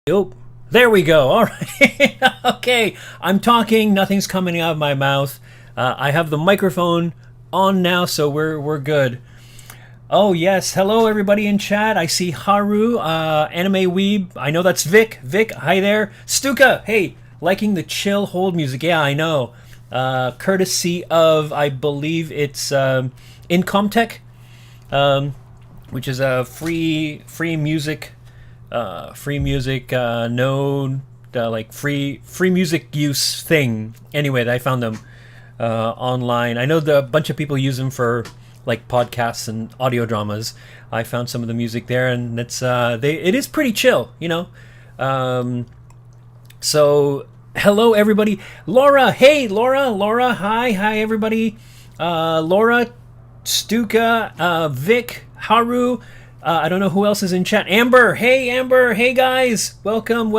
Oh, there we go. All right. Okay, I'm talking. Nothing's coming out of my mouth. I have the microphone on now, so we're good. Oh yes, hello everybody in chat. I see Haru, Anime Weeb. I know that's Vic. Vic, hi there. Stuka, hey, liking the chill hold music. Yeah, I know. Courtesy of, I believe it's Incomtech, which is a free music. No, like free music use thing. Anyway, I found them online. I know a bunch of people use them for like podcasts and audio dramas. I found some of the music there, and it is pretty chill, you know. So hello everybody, Laura. Hey Laura. Hi everybody. Laura, Stuka, Vic, Haru. I don't know who else is in chat. Amber. Hey guys. Welcome.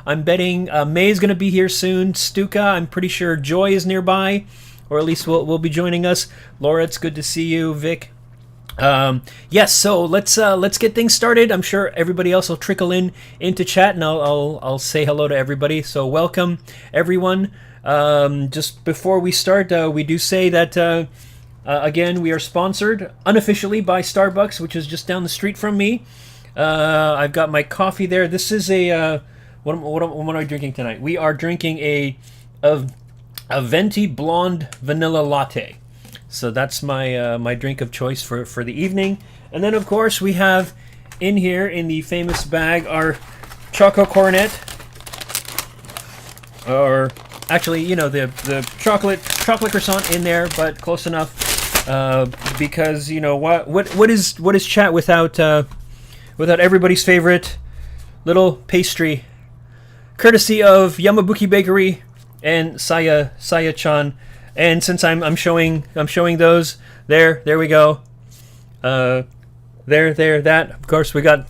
I'm betting May's going to be here soon. Stuka, I'm pretty sure Joy is nearby, or at least will be joining us. Laura, it's good to see you. Vic. Yes, so let's get things started. I'm sure everybody else will trickle into chat, and I'll say hello to everybody. So welcome, everyone. Just before we start, we do say that... again, we are sponsored unofficially by Starbucks, which is just down the street from me. I've got my coffee there. This is a what am I drinking tonight? We are drinking a venti blonde vanilla latte. So that's my my drink of choice for the evening. And then of course we have in here in the famous bag our Choco Cornet, or actually, you know, the chocolate croissant in there, but close enough. Because you know what is chat without everybody's favorite little pastry, courtesy of Yamabuki Bakery and Saya-chan. And since I'm showing those, there we go. That of course we got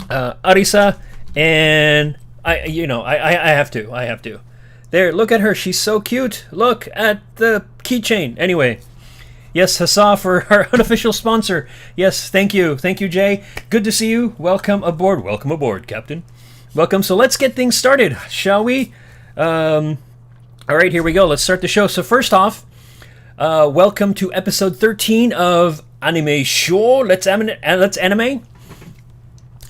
Arisa, and I have to. There, look at her, she's so cute. Look at the keychain. Anyway. Yes, Hassa for our unofficial sponsor. Yes, thank you, Jay. Good to see you. Welcome aboard, Captain. Welcome. So let's get things started, shall we? All right, here we go. Let's start the show. So first off, welcome to episode 13 of Anime Show. Let's anime.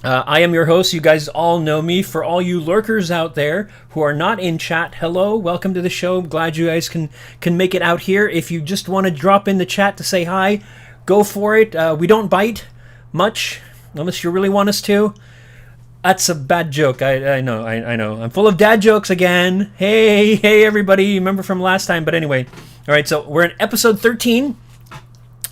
I am your host. You guys all know me. For all you lurkers out there who are not in chat, hello, welcome to the show. I'm glad you guys can make it out here. If you just want to drop in the chat to say hi, go for it. We don't bite much unless you really want us to. That's a bad joke. I know. I'm full of dad jokes again. Hey everybody, remember from last time. But anyway, all right. So we're in episode 13.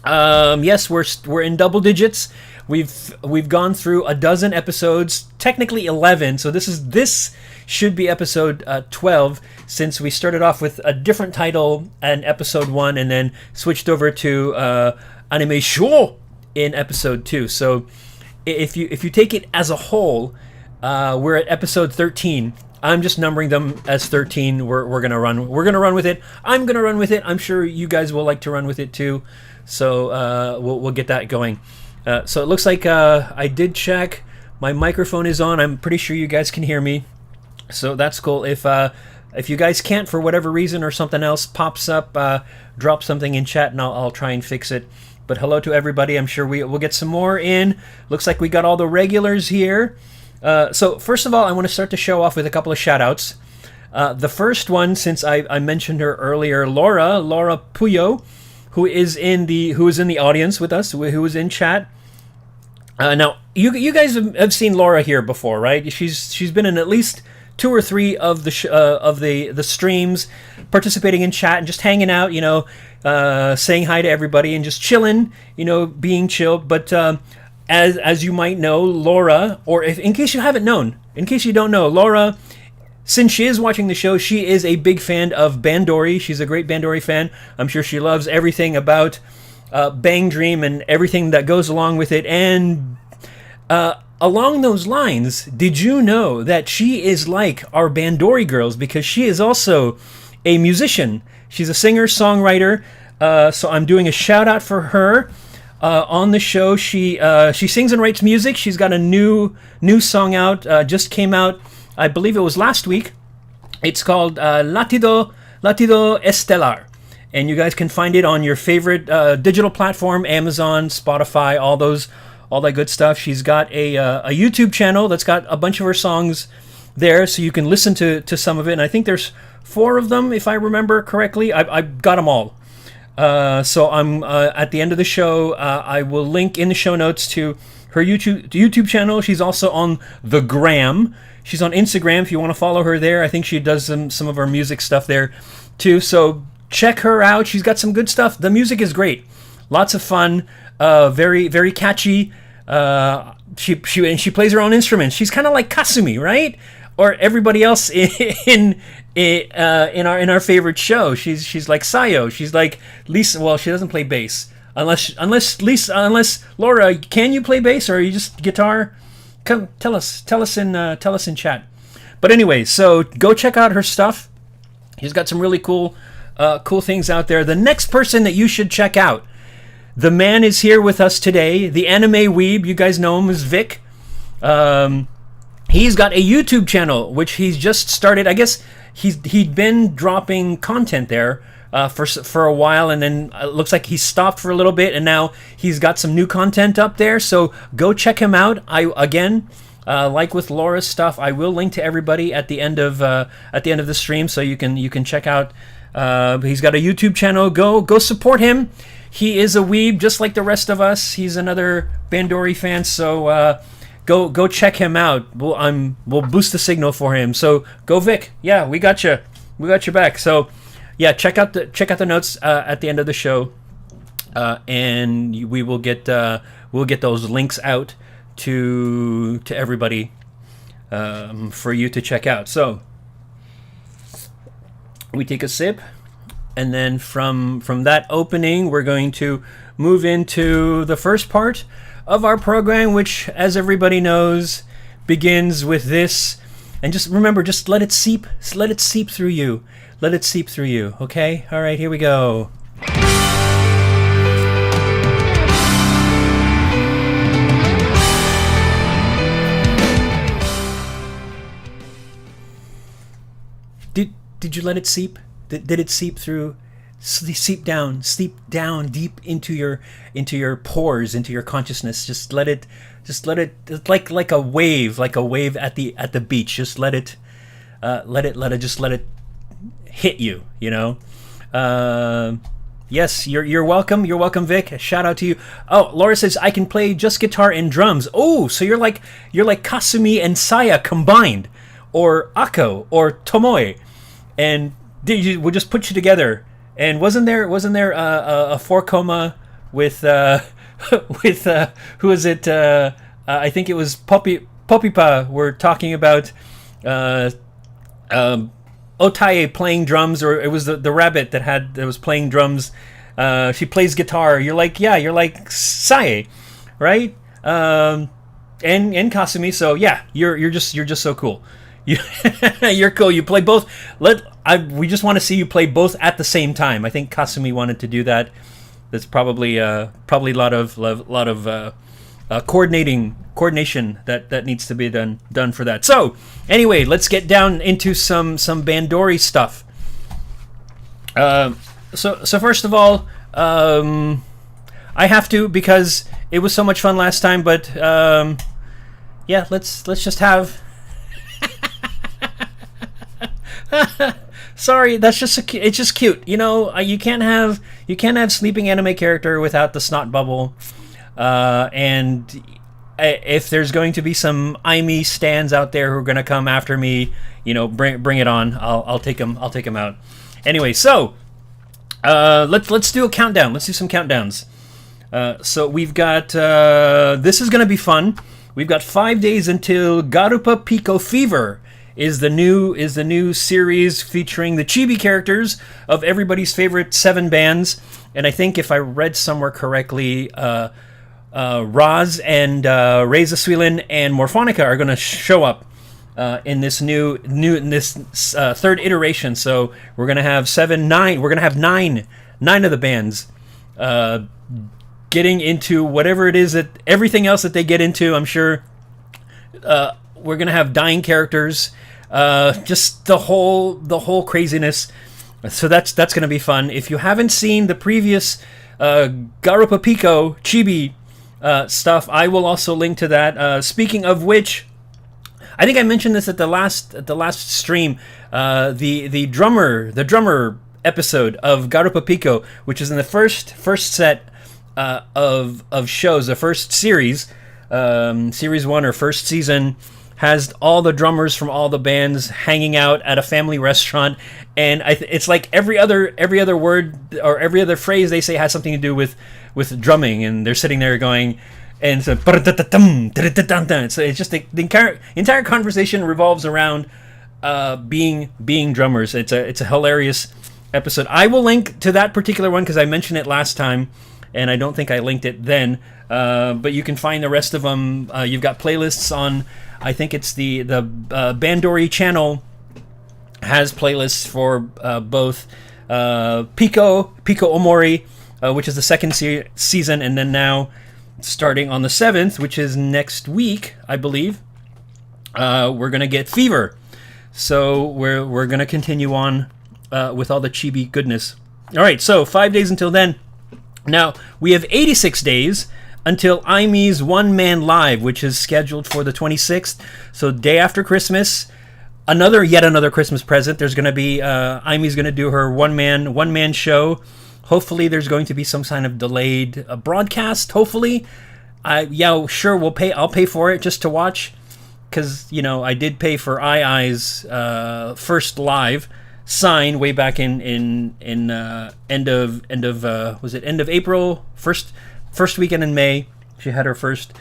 Yes, we're in double digits. We've gone through a dozen episodes, technically 11. So this should be episode 12, since we started off with a different title in episode 1 and then switched over to Anime Show in episode 2. So if you take it as a whole, we're at episode 13. I'm just numbering them as 13. We're gonna run with it. I'm gonna run with it. I'm sure you guys will like to run with it too. So we'll get that going. So it looks like I did check. My microphone is on. I'm pretty sure you guys can hear me. So that's cool. If you guys can't for whatever reason or something else pops up, drop something in chat and I'll try and fix it. But hello to everybody. I'm sure we'll get some more in. Looks like we got all the regulars here. So first of all, I want to start the show off with a couple of shout-outs. The first one, since I mentioned her earlier, Laura PUYO, who is in the audience with us, who was in chat. Now, you guys have seen Laura here before, right? She's been in at least 2 or 3 of the streams, participating in chat and just hanging out, you know, saying hi to everybody and just chilling, you know, being chill. But as you might know, Laura, or in case you don't know, Laura, since she is watching the show, she is a big fan of Bandori. She's a great Bandori fan. I'm sure she loves everything about Bang Dream and everything that goes along with it. And along those lines, did you know that she is like our Bandori girls, because she is also a musician. She's a singer-songwriter. So I'm doing a shout-out for her. on the show. She sings and writes music. She's got a new song out. Just came out, I believe it was last week. It's called Latido Estelar, and you guys can find it on your favorite digital platform, Amazon, Spotify, all that good stuff. She's got a YouTube channel that's got a bunch of her songs there, so you can listen to some of it. And I think there's 4 of them, if I remember correctly. I got them all. So I'm at the end of the show. I will link in the show notes to her YouTube channel. She's also on the Gram. She's on Instagram if you want to follow her there. I think she does some of her music stuff there too. So check her out. She's got some good stuff. The music is great. Lots of fun. Very, very catchy. She plays her own instruments. She's kind of like Kasumi, right? Or everybody else in our favorite show. She's like SHIYOU. She's like Lisa. Well, she doesn't play bass unless Laura. Can you play bass, or are you just guitar? Come tell us in chat. But anyway, so go check out her stuff. She's got some really cool things out there. The next person that you should check out, the man is here with us today. The anime weeb, you guys know him as Vic. He's got a YouTube channel which he's just started. I guess he'd been dropping content there for a while, and then it looks like he stopped for a little bit, and now he's got some new content up there. So go check him out. Like with Laura's stuff, I will link to everybody at the end of the stream, so you can check out. He's got a YouTube channel. Go support him. He is a weeb just like the rest of us. He's another Bandori fan, so go check him out. We'll boost the signal for him. So go Vic. Yeah, we got you. We got your back. So yeah, check out the notes at the end of the show, and we'll get those links out to everybody for you to check out. So we take a sip, and then from that opening, we're going to move into the first part of our program, which, as everybody knows, begins with this. And just remember, just let it seep through you. Let it seep through you, okay? All right, here we go. Did you let it seep? Did it seep through? Seep down deep into your pores, into your consciousness. Just let it. It's like a wave at the beach. Just let it hit you. You know. Yes, you're welcome. You're welcome, Vic. A shout out to you. Oh, Laura says I can play just guitar and drums. Oh, so you're like Kasumi and Saya combined, or Ako or Tomoe, and we'll just put you together. And wasn't there a 4-coma with who is it? I think it was Popipa. We're talking about Otae playing drums, or it was the rabbit that was playing drums. She plays guitar. You're like Sae, right? And Kasumi. So yeah, you're just so cool. You're cool. You play both. We just want to see you play both at the same time. I think Kasumi wanted to do that. There's probably a lot of coordination that needs to be done for that. So anyway, let's get down into some Bandori stuff. So first of all, I have to, because it was so much fun last time. But yeah, let's just have. Sorry, that's just it's just cute. You know, you can't have sleeping anime character without the snot bubble. And if there's going to be some Aimi stands out there who are going to come after me, you know, bring it on. I'll take them out. Anyway, so let's do a countdown. Let's do some countdowns. So we've got this is going to be fun. We've got 5 days until GARUPA PICO Fever is the new series featuring the chibi characters of everybody's favorite 7 bands. And I think if I read somewhere correctly, Raz and Reza Swilin and Morphonica are going to show up in this third iteration. So we're going to have 9 of the bands getting into whatever it is that everything else that they get into. I'm sure we're gonna have dying characters, just the whole craziness. So that's gonna be fun. If you haven't seen the previous GARUPA PICO Chibi stuff, I will also link to that. Speaking of which, I think I mentioned this at the last stream. The drummer episode of GARUPA PICO, which is in the first set of shows, the first series 1 or first season, has all the drummers from all the bands hanging out at a family restaurant, and it's like every other word or every other phrase they say has something to do with drumming, and they're sitting there going, and so it's just the entire conversation revolves around being drummers. It's a hilarious episode. I will link to that particular one because I mentioned it last time, and I don't think I linked it then. But you can find the rest of them. You've got playlists on. I think it's the Bandori channel has playlists for both Pico Omori, which is the second season, and then now starting on the 7th, which is next week, I believe, we're gonna get Fever. So we're gonna continue on with all the chibi goodness. All right, so 5 days until then. Now we have 86 days until Aimi's one-man live, which is scheduled for the 26th. So day after Christmas, yet another Christmas present. There's going to be Aimi's going to do her one-man show. Hopefully, there's going to be some kind of delayed broadcast. Hopefully, sure, I'll pay for it just to watch, because I did pay for II's first live sign way back in end of was it end of April, first weekend in May. She had her first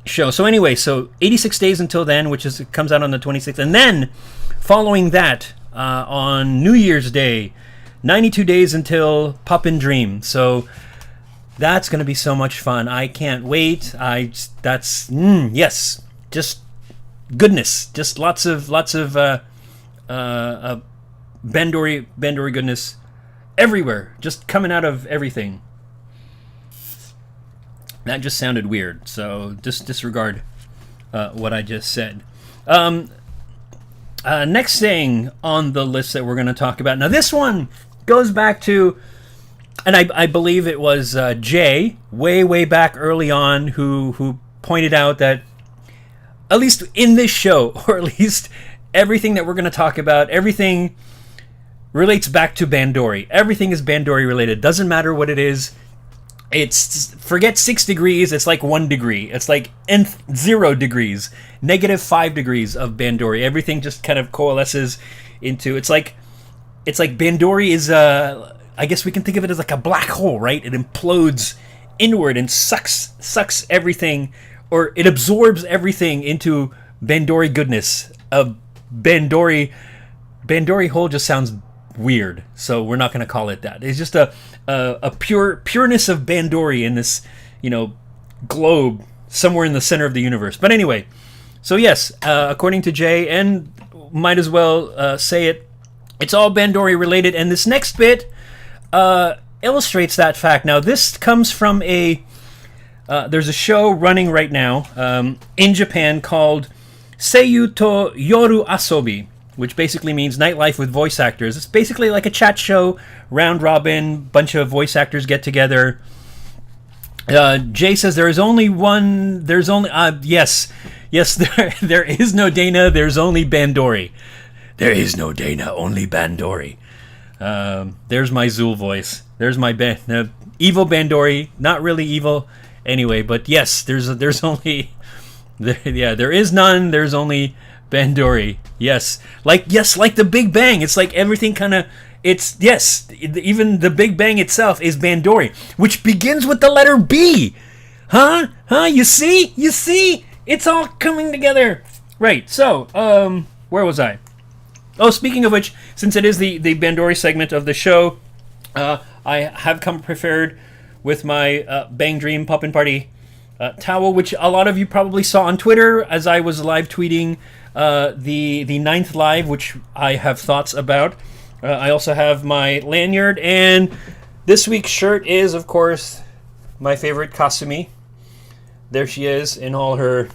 show. So anyway, so 86 days until then, which comes out on the 26th, and then following that on New Year's Day, 92 days until Poppin' Dream. So that's gonna be so much fun. I can't wait. Yes, just goodness, just lots of Bandori goodness everywhere, just coming out of everything. That just sounded weird, so just disregard what I just said. Next thing on the list that we're going to talk about. Now, this one goes back to, and I believe it was Jay, way back early on, who pointed out that, at least in this show, or at least everything that we're going to talk about, everything relates back to Bandori. Everything is Bandori related. Doesn't matter what it is. It's, forget 6 degrees, it's like 1 degree. It's like 0 degrees, -5 degrees of Bandori. Everything just kind of coalesces into, it's like Bandori is, I guess we can think of it as like a black hole, right? It implodes inward and sucks everything, or it absorbs everything into Bandori goodness. Bandori hole just sounds weird, so we're not going to call it that. It's just a pureness of Bandori in this, globe somewhere in the center of the universe. But anyway, so yes, according to Jay, and might as well say it, it's all Bandori related, and this next bit illustrates that fact. Now, this comes from there's a show running right now in Japan called SEIYUU to YORUASOBI, which basically means nightlife with voice actors. It's basically like a chat show, round robin, bunch of voice actors get together. Jay says there is only one. Yes, there is no Dana. There's only Bandori. There is no Dana, only Bandori. There's my Zool voice. There's my evil Bandori. Not really evil, anyway. But yes, there's only. There is none. There's only Bandori. Yes, like the Big Bang. It's like everything kind of. Even the Big Bang itself is Bandori, which begins with the letter B. Huh? You see? It's all coming together. Right. So, where was I? Oh, speaking of which, since it is the Bandori segment of the show, I have come prepared with my Bang Dream POPPin'party towel, which a lot of you probably saw on Twitter as I was live tweeting the 9th live, which I have thoughts about. I also have my lanyard, and this week's shirt is, of course, my favorite Kasumi. There she is in all her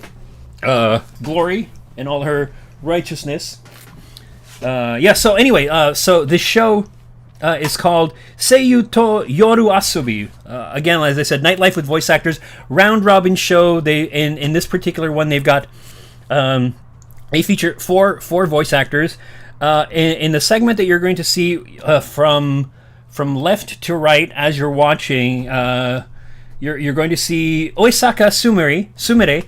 glory and all her righteousness. So anyway, so this show is called SEIYUU to YORUASOBI. Again, as I said, Nightlife with voice actors, round robin show. They in this particular one, they've got they feature four voice actors. In the segment that you're going to see from left to right as you're watching, you're going to see Oisaka Sumire,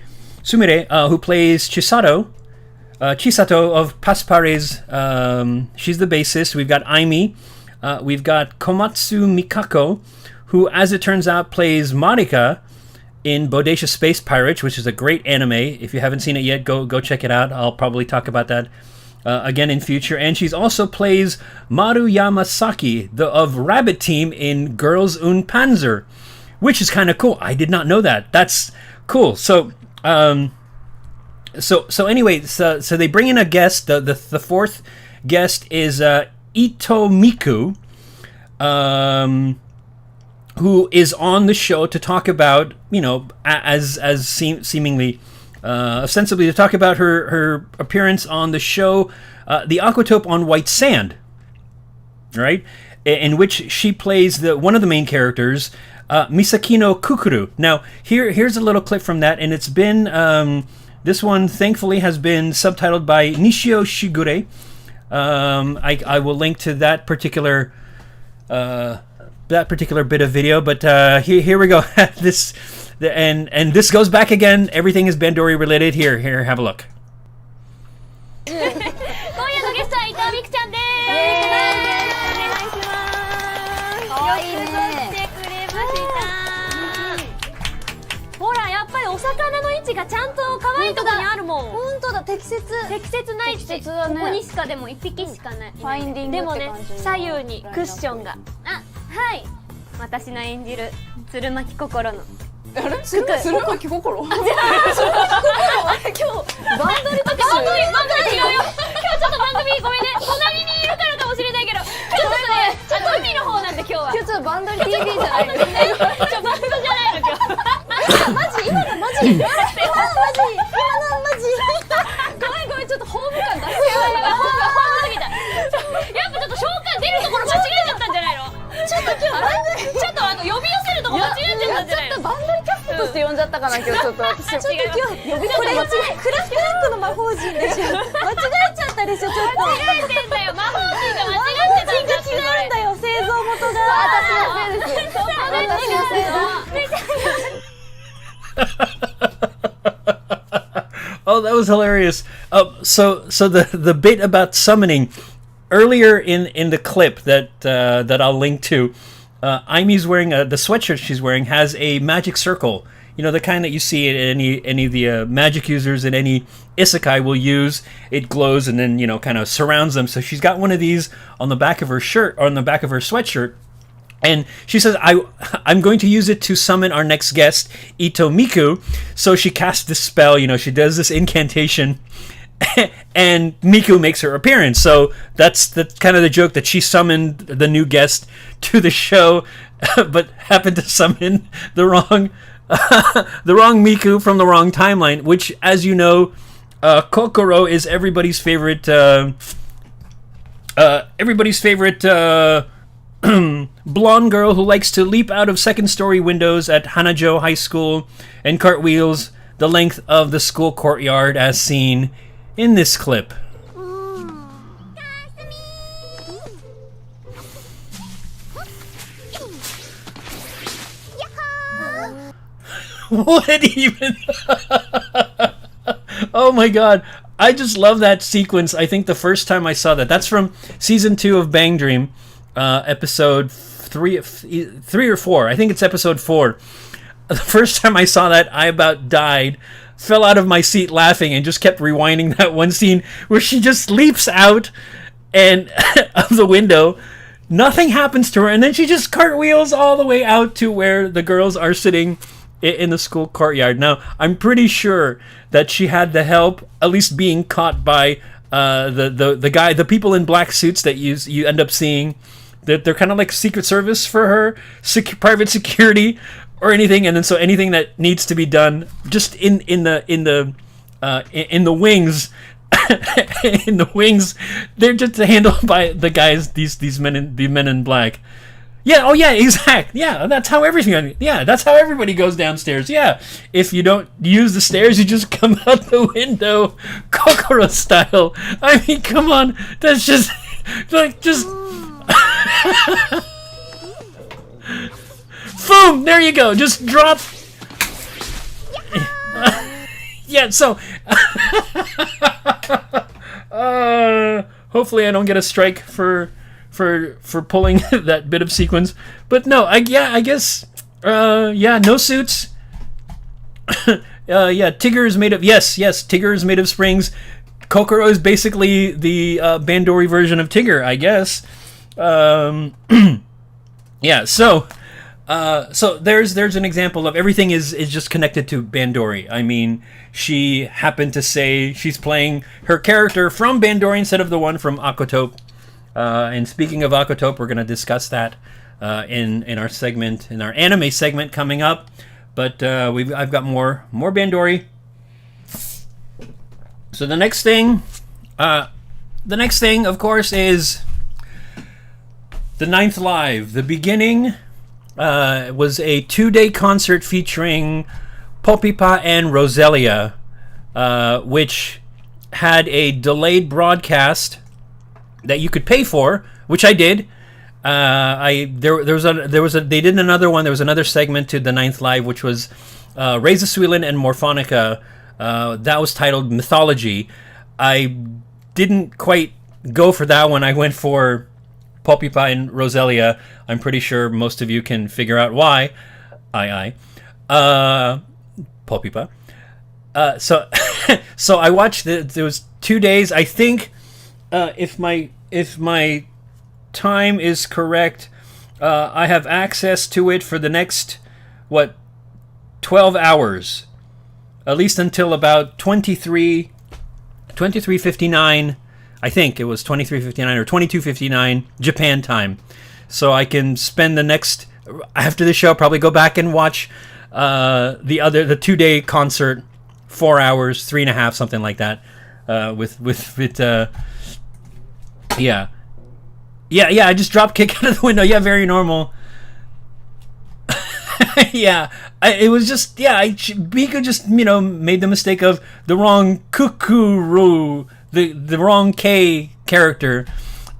who plays Chisato of Paspares. She's the bassist. We've got Aimi. We've got Komatsu Mikako, who, as it turns out, plays Marika in Bodacious Space Pirates, which is a great anime. If you haven't seen it yet, go check it out. I'll probably talk about that again in future. And she's also plays Maru Yamasaki of Rabbit Team in Girls und Panzer, which is kind of cool. I did not know that. That's cool. So anyway, so they bring in a guest. The fourth guest is Ito Miku, who is on the show to talk about, seemingly ostensibly to talk about her appearance on the show, The Aquatope on White Sand, right? In which she plays one of the main characters, Misakino Kukuru. Now, here's a little clip from that, and it's been this one thankfully has been subtitled by Nishio Shigure. I will link to that particular bit of video, but here we go. This goes back again. Everything is Bandori related. Here, have a look. 今夜のゲストは伊藤美久ちゃんです。お願いします。よくぞ来てくれました。ほら、やっぱりお魚の位置がちゃんと可愛いところにあるもん。本当だ、適切な位置。ここにしかでも1匹しかない。ファインディングって感じ。でもね、左右にクッションが。あ、はい。私の演じる鶴巻心の。あれ？鶴巻心？今日バンドリ特集。バンドリ違うよ。今日ちょっと番組ごめんね。隣にいるからかもしれないけど、今日ちょっとね、海の方なんで今日は。今日ちょっとバンドリ TV じゃないの。バンドじゃないの今日。マジ？今のマジ？今のマジ？ごめんちょっとホーム感出すよ。ホームすぎた。やっぱちょっと召喚出るところ間違えちゃったんじゃないの？ちょっと今日ちょっと呼び寄せるとこ間違えちゃったんじゃないの？ちょっとバンドリキャストとして呼んじゃったかな今日ちょっと私。ちょっと今日呼びこれクラフトラックの魔法陣でしょ。間違えちゃったでしょちょっと。間違えてんだよ。魔法陣が間違ってたんだって。違うんだよ製造元が。私のせいです。私のせいだ。Oh, that was hilarious. So the bit about summoning earlier in the clip that I'll link to, Aimi's wearing the sweatshirt she's wearing has a magic circle. You know, the kind that you see in any of the magic users in any isekai will use. It glows and then kind of surrounds them. So she's got one of these on the back of her shirt or on the back of her sweatshirt. And she says, I'm going to use it to summon our next guest, Ito Miku. So she casts this spell, she does this incantation, and Miku makes her appearance. So that's kind of the joke, that she summoned the new guest to the show, but happened to summon the wrong Miku from the wrong timeline, which, as you know, Kokoro is everybody's favorite blonde girl who likes to leap out of second-story windows at Hanajo High School and cartwheels the length of the school courtyard, as seen in this clip. What even? Oh my god. I just love that sequence. I think the first time I saw that's from season 2 of Bang Dream. Episode 3 or 4. I think it's episode 4. The first time I saw that, I about died, fell out of my seat laughing, and just kept rewinding that one scene where she just leaps out and of the window. Nothing happens to her, and then she just cartwheels all the way out to where the girls are sitting in the school courtyard. Now, I'm pretty sure that she had the help, at least being caught by the people in black suits that you end up seeing. They're kind of like Secret Service for her, private security. or anything, and then so anything that needs to be done just in the wings. In the wings, they're just handled by the guys, these men in black. Yeah, oh yeah, exact. Yeah, that's how everything. Yeah, that's how everybody goes downstairs. Yeah, if you don't use the stairs, you just come out the window, Kokoro style. I mean, come on, that's just like boom. There you go. Just drop. Yeah. So. Hopefully I don't get a strike for pulling that bit of sequence, but no, I guess no suits. Tigger is made of Tigger is made of springs. Kokoro is basically the Bandori version of Tigger, I guess. So there's an example of everything is just connected to Bandori. I mean, she happened to say she's playing her character from Bandori instead of the one from Akotope. And speaking of Akotope, we're going to discuss that in our segment, in our anime segment coming up. But I've got more Bandori. So the next thing, of course, is the Ninth Live. The beginning was a 2-day concert featuring Poppin'party and Roselia, which had a delayed broadcast that you could pay for, which I did. They did another one. There was another segment to the Ninth Live, which was Reza Suilin and Morphonica. That was titled Mythology. I didn't quite go for that one. I went for Poppin'party and Roselia. I'm pretty sure most of you can figure out why. Poppin'party. So I watched there was 2 days. I think if my time is correct, I have access to it for the next 12 hours, at least until about 23:59. I think it was 23:59 or 22:59 Japan time. So I can spend the next, after the show, probably go back and watch the 2-day concert, 4 hours, 3.5, something like that. I just dropped kick out of the window. Yeah, very normal. It was just Biko just made the mistake of the wrong Kukuru, the wrong K character.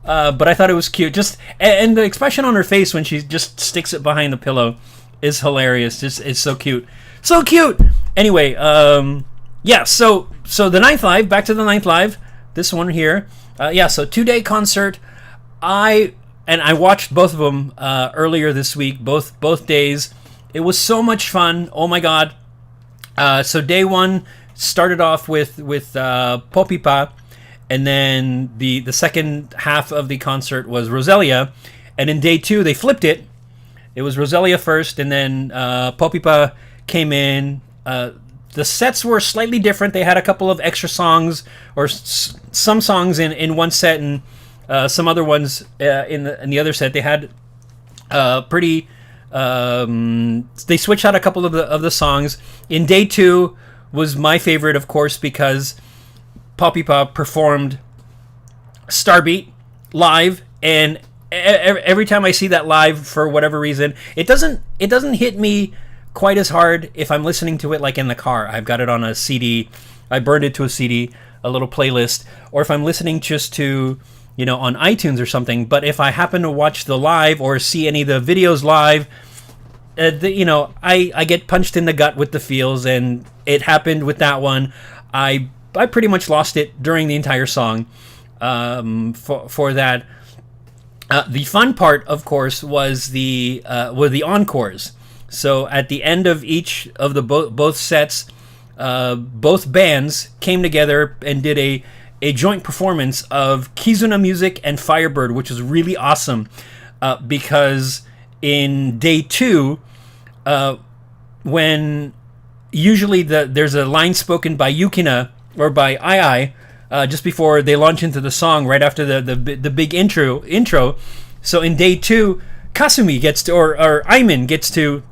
But I thought it was cute. Just and the expression on her face when she just sticks it behind the pillow is hilarious. Just it's so cute, so cute. Anyway, So the Ninth Live. Back to the Ninth Live. This one here. So 2-day concert. I watched both of them earlier this week. Both days. It was so much fun. Oh my god. So day one started off with Poppin'party. And then the second half of the concert was Roselia. And in day 2, they flipped it. It was Roselia first, and then Poppin'party came in. The sets were slightly different. They had a couple of extra songs, or some songs in one set, and some other ones in the other set. They had they switched out a couple of the songs. In day 2 was my favorite, of course, because Poppin'party performed Starbeat live, and every time I see that live, for whatever reason, it doesn't hit me quite as hard if I'm listening to it like in the car. I've got it on a CD. I burned it to a CD, a little playlist, or if I'm listening just to on iTunes or something. But if I happen to watch the live or see any of the videos live, I get punched in the gut with the feels, and it happened with that one. I pretty much lost it during the entire song for that. The fun part, of course, was the encores. So at the end of each of the both sets, both bands came together and did a joint performance of Kizuna Music and Firebird, which was really awesome because in day 2, when usually there's a line spoken by Yukina or by Ai just before they launch into the song, right after the big intro. So in day 2, Kasumi gets to, or Aimin gets to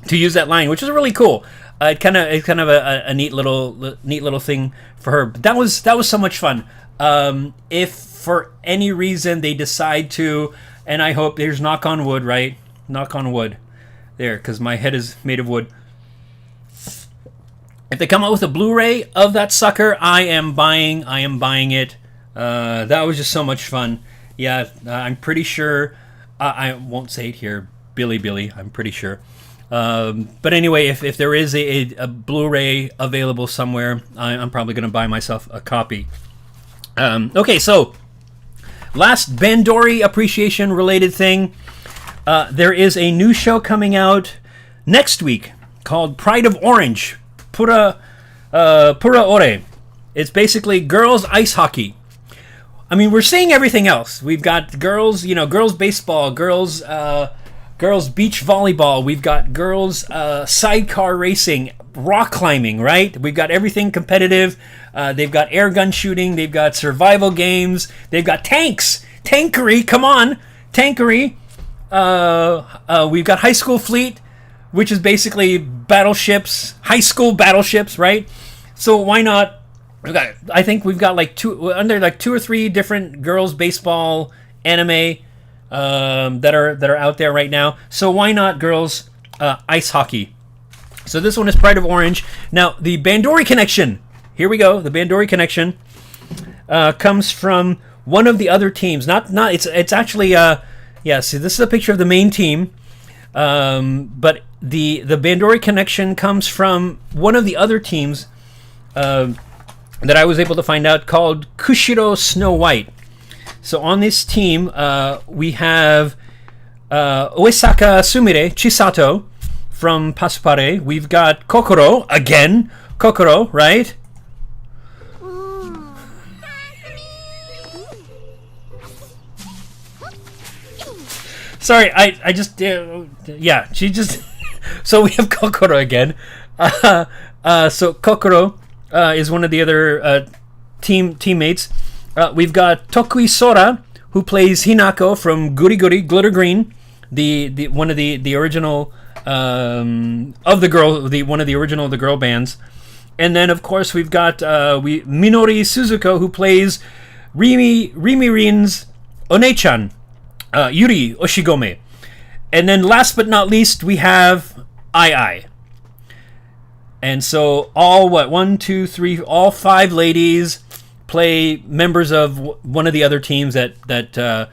to use that line, which is really cool. It's kind of a neat little thing for her. But that was so much fun. If for any reason they decide to, and I hope there's knock on wood, right? Knock on wood, there, because my head is made of wood. If they come out with a Blu-ray of that sucker, I am buying it. That was just so much fun. Yeah, I'm pretty sure. I won't say it here, Billy. I'm pretty sure. But anyway, if there is a Blu-ray available somewhere, I'm probably going to buy myself a copy. Okay, so last Bandori appreciation related thing. There is a new show coming out next week called Pride of Orange. Pura Ore. It's basically girls ice hockey. I mean, we're seeing everything else. We've got girls, girls baseball, girls beach volleyball. We've got girls sidecar racing, rock climbing, right? We've got everything competitive. They've got air gun shooting. They've got survival games. They've got tanks. Tankery, come on. Tankery. We've got High School Fleet, which is basically battleships, high school battleships, right? So why not? I think we've got like two or three different girls baseball anime that are out there right now. So why not girls ice hockey? So this one is Pride of Orange. Now the Bandori connection. Here we go. The Bandori connection comes from one of the other teams. It's actually yeah. See, this is a picture of the main team. But the Bandori connection comes from one of the other teams that I was able to find out, called Kushiro Snow White. So on this team, we have Uesaka Sumire Chisato from Pasupare. We've got Kokoro, again. Kokoro, right? Sorry, I just, yeah, she just, so we have Kokoro again. So Kokoro is one of the other teammates. We've got Tokui Sora, who plays Hinako from Guri Guri, Glitter Green, the one of the original of the girl, one of the original of the girl bands. And then of course we've got Minori Suzuko, who plays Rimirin's One-chan. Yuri Oshigome. And then last but not least, we have Ai. And so all five ladies play members of one of the other teams that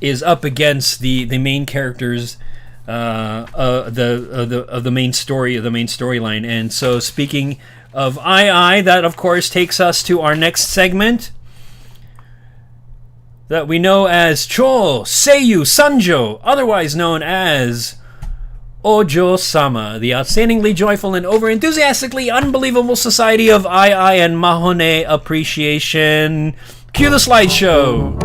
is up against the main characters of the main storyline. And so speaking of Ai, that of course takes us to our next segment that we know as Cho Seiyu Sanjo, otherwise known as Ojo-sama, the outstandingly joyful and over-enthusiastically unbelievable society of Ai and maho-nee appreciation. Cue the slideshow.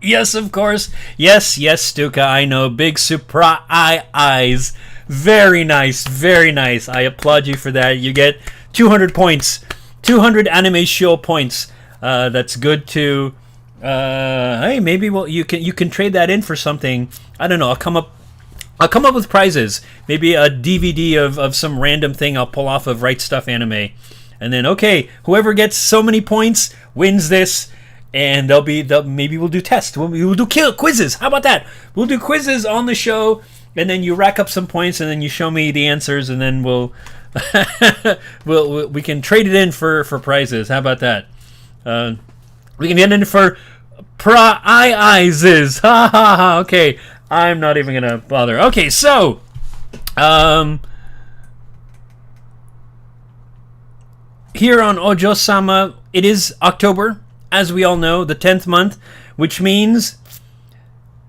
Yes, of course. Yes, Stuka, I know. Big surprise. Very nice, very nice. I applaud you for that. You get 200 points. 200 anime show points. That's good to... hey, maybe you can trade that in for something. I don't know. I'll come up with prizes. Maybe a DVD of some random thing I'll pull off of Right Stuff Anime. And then, okay, whoever gets so many points wins this. And maybe we'll do tests. We'll do quizzes. How about that? We'll do quizzes on the show, and then you rack up some points, and then you show me the answers, and then we can trade it in for prizes. How about that? We can get in for prizes. Ha ha ha. Okay, I'm not even gonna bother. Okay, so here on Ojo-sama, it is October. As we all know, the 10th month, which means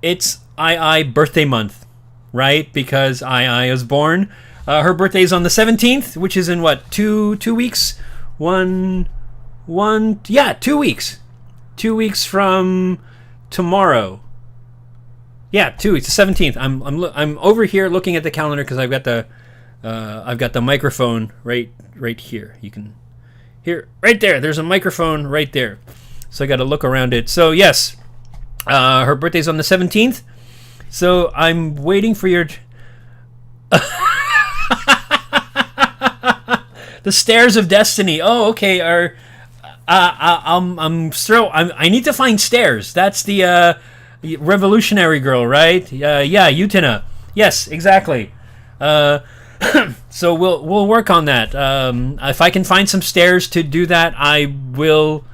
it's Ai birthday month, right? Because Ai is born Her birthday is on the 17th, which is in what, two weeks? 2 weeks. 2 weeks from tomorrow. Yeah, 2 weeks. The 17th. I'm over here looking at the calendar because I've got the microphone right here. You can hear right there. There's a microphone right there. So I got to look around it. So yes, her birthday's on the 17th. So I'm waiting for your. The Stairs of Destiny. Oh, okay. I need to find Stairs. That's the revolutionary girl, right? Yeah, Utena. Yes, exactly. So we'll work on that. If I can find some stairs to do that, I will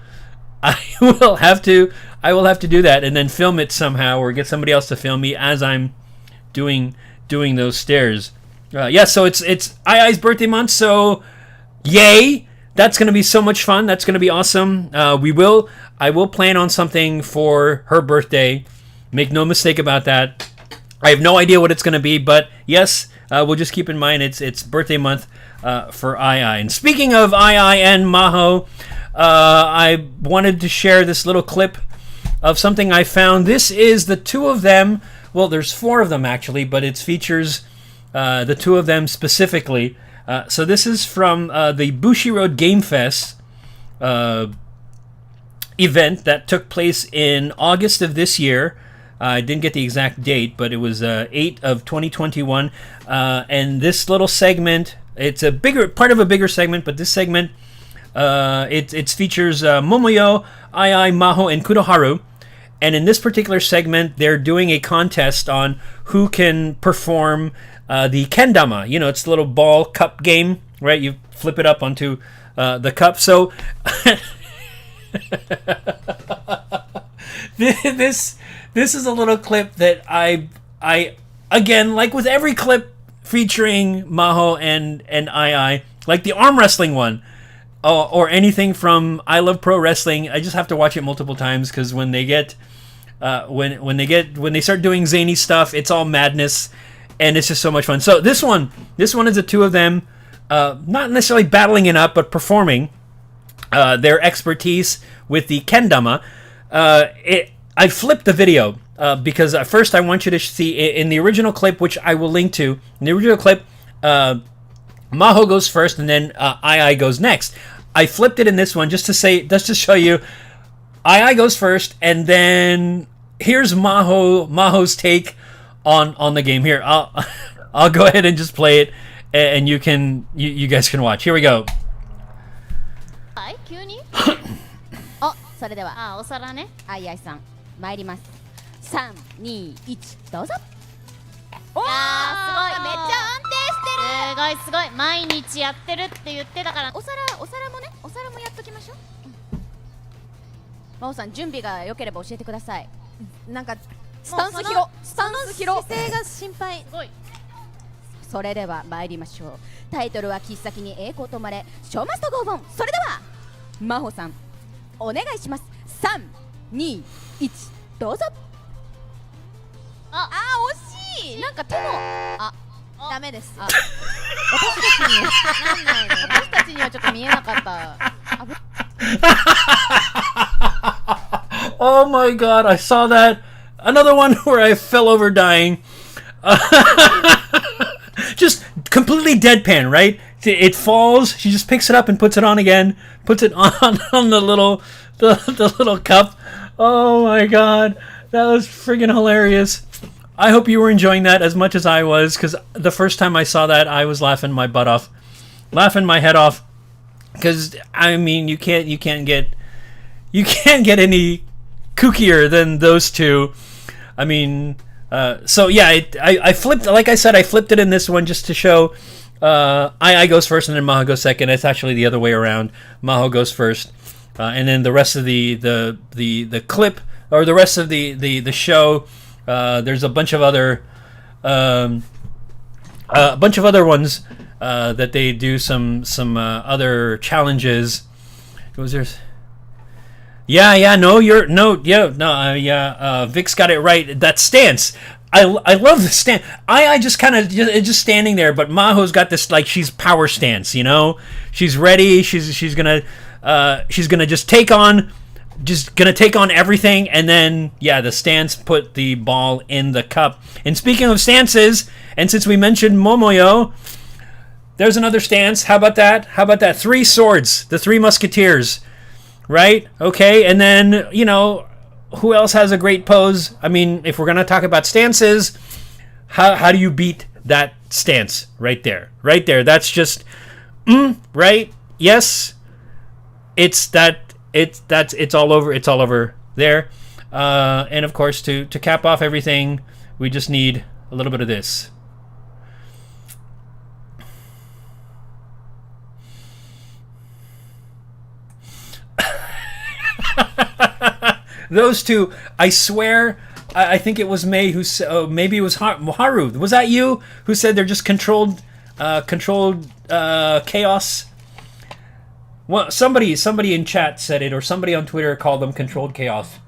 have to do that and then film it somehow or get somebody else to film me as I'm doing those stairs. So it's Ai's birthday month, so yay! That's going to be so much fun. That's going to be awesome. I will plan on something for her birthday. Make no mistake about that. I have no idea what it's going to be, but yes, we'll just keep in mind it's birthday month for Ai. And speaking of Ai and Maho, I wanted to share this little clip of something I found. This is the two of them. Well, there's four of them actually, but it features the two of them specifically. So this is from the BUSHIROAD Game Fest event that took place in August of this year. I didn't get the exact date, but it was 8 of 2021. And this little segment, it's a bigger part of a bigger segment, but this segment, it features Momoyo, Ai, Maho, and Kuroharu. And in this particular segment, they're doing a contest on who can perform the kendama. You know, it's the little ball cup game, right? You flip it up onto the cup. So this is a little clip that I again, like with every clip featuring Maho and Ai, like the arm wrestling one, or anything from I Love Pro Wrestling, I just have to watch it multiple times because when they get when they start doing zany stuff, it's all madness. And it's just so much fun. So this one is the two of them, not necessarily battling it up, but performing their expertise with the kendama. I flipped the video because at first I want you to see in the original clip, which I will link to. In the original clip, Maho goes first, and then Ai goes next. I flipped it in this one just to show you. Ai goes first, and then here's Maho's take on the game. Here, I'll go ahead and just play it, and you guys can watch. Here we go. 急にお、それではお皿ね。あいあいさん参ります。3、2、1どうぞ。おー、すごい、めっちゃ安定してる。すごい毎日やってるって言ってたから。お皿もね、お皿もやっときましょう。真央さん準備が良ければ教えてください。なんかスタンス広姿勢が心配。すごい。それでは参りましょう。タイトルは切っ先に栄光と生まれ、ショーマストゴーボン。それでは真帆さんお願いします。3、2、1どうぞ。惜しい。なんか手のダメです。私たちにはちょっと見えなかった。Oh my god, I saw that. Another one where I fell over dying. Just completely deadpan, right? It falls, she just picks it up and puts it on again. Puts it on the little cup. Oh my god. That was friggin' hilarious. I hope you were enjoying that as much as I was, because the first time I saw that, I was laughing my butt off. Laughing my head off. Because, I mean, you can't get any kookier than those two. I mean, so yeah, I flipped, like I said, I flipped it in this one just to show Ai goes first and then Maho goes second. It's actually the other way around. Maho goes first, and then the rest of the clip, or the rest of the show, there's a bunch of other ones that they do some other challenges. Was there? Yeah, Vic's got it right. That stance. I love the stand. I just kind of just standing there, but Maho's got this like she's power stance, you know. She's ready. She's gonna just take on everything, and then yeah, the stance put the ball in the cup. And speaking of stances, and since we mentioned Momoyo, there's another stance. How about that? How about that? 3 swords, the 3 musketeers, right? Okay, and then you know. Who else has a great pose? I mean, if we're going to talk about stances, how do you beat that stance right there? Right there. That's just, right? Yes. It's all over. It's all over there. And of course, to cap off everything, we just need a little bit of this. Those two, I swear, I think it was May who said, oh, maybe it was Haru. Was that you who said they're just controlled chaos? Well, somebody in chat said it, or somebody on Twitter called them controlled chaos.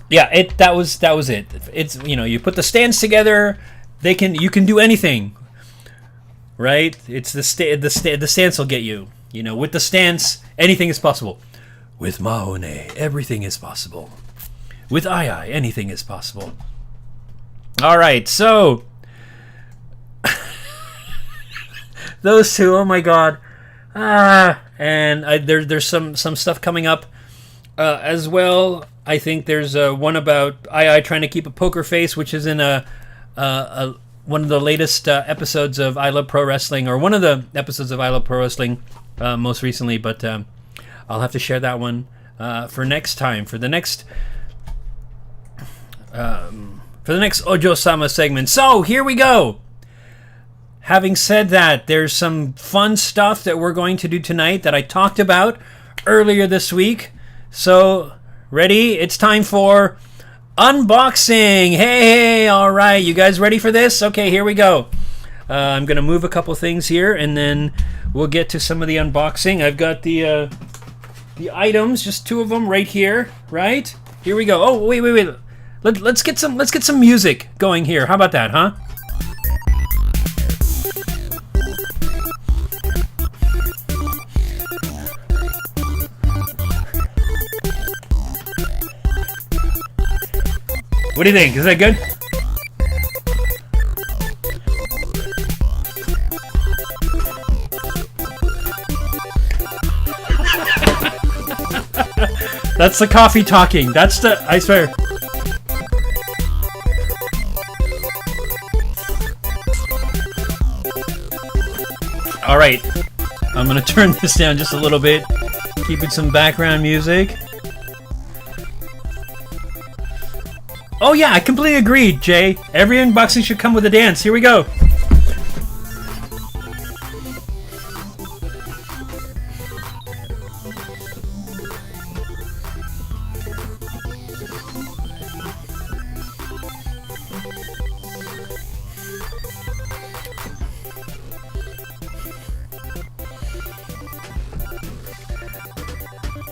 Yeah, that was it. It's, you know, you put the stands together, you can do anything, right? It's the stance will get you. You know, with the stance, anything is possible. With maho-nee, everything is possible. With anything is possible. All right, so those two, oh my god. And there's some stuff coming up as well. I think there's one about trying to keep a poker face, which is in one of the latest episodes of I Love Pro Wrestling, or one of the episodes of I Love Pro Wrestling most recently, but I'll have to share that one for next time, for the next Ojo-sama segment. So here we go. Having said that, there's some fun stuff that we're going to do tonight that I talked about earlier this week. So ready? It's time for unboxing. Hey, all right, you guys ready for this? Okay, here we go. I'm gonna move a couple things here, and then we'll get to some of the unboxing. I've got the items, just 2 of them right here, right? Here we go. Oh, wait. Let's get some music going here. How about that, huh? What do you think? Is that good? That's the coffee talking. That's the, I swear. All right, I'm gonna turn this down just a little bit, keeping some background music. Oh yeah, I completely agree, Jay. Every unboxing should come with a dance. Here we go.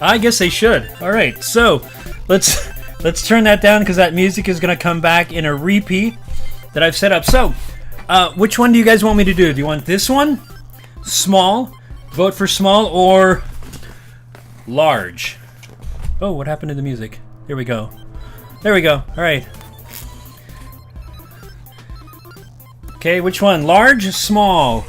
I guess they should. All right, so let's turn that down because that music is gonna come back in a repeat that I've set up. So, which one do you guys want me to do? Do you want this one, small? Vote for small or large. Oh, what happened to the music? There we go. There we go. All right. Okay, which one? Large, small.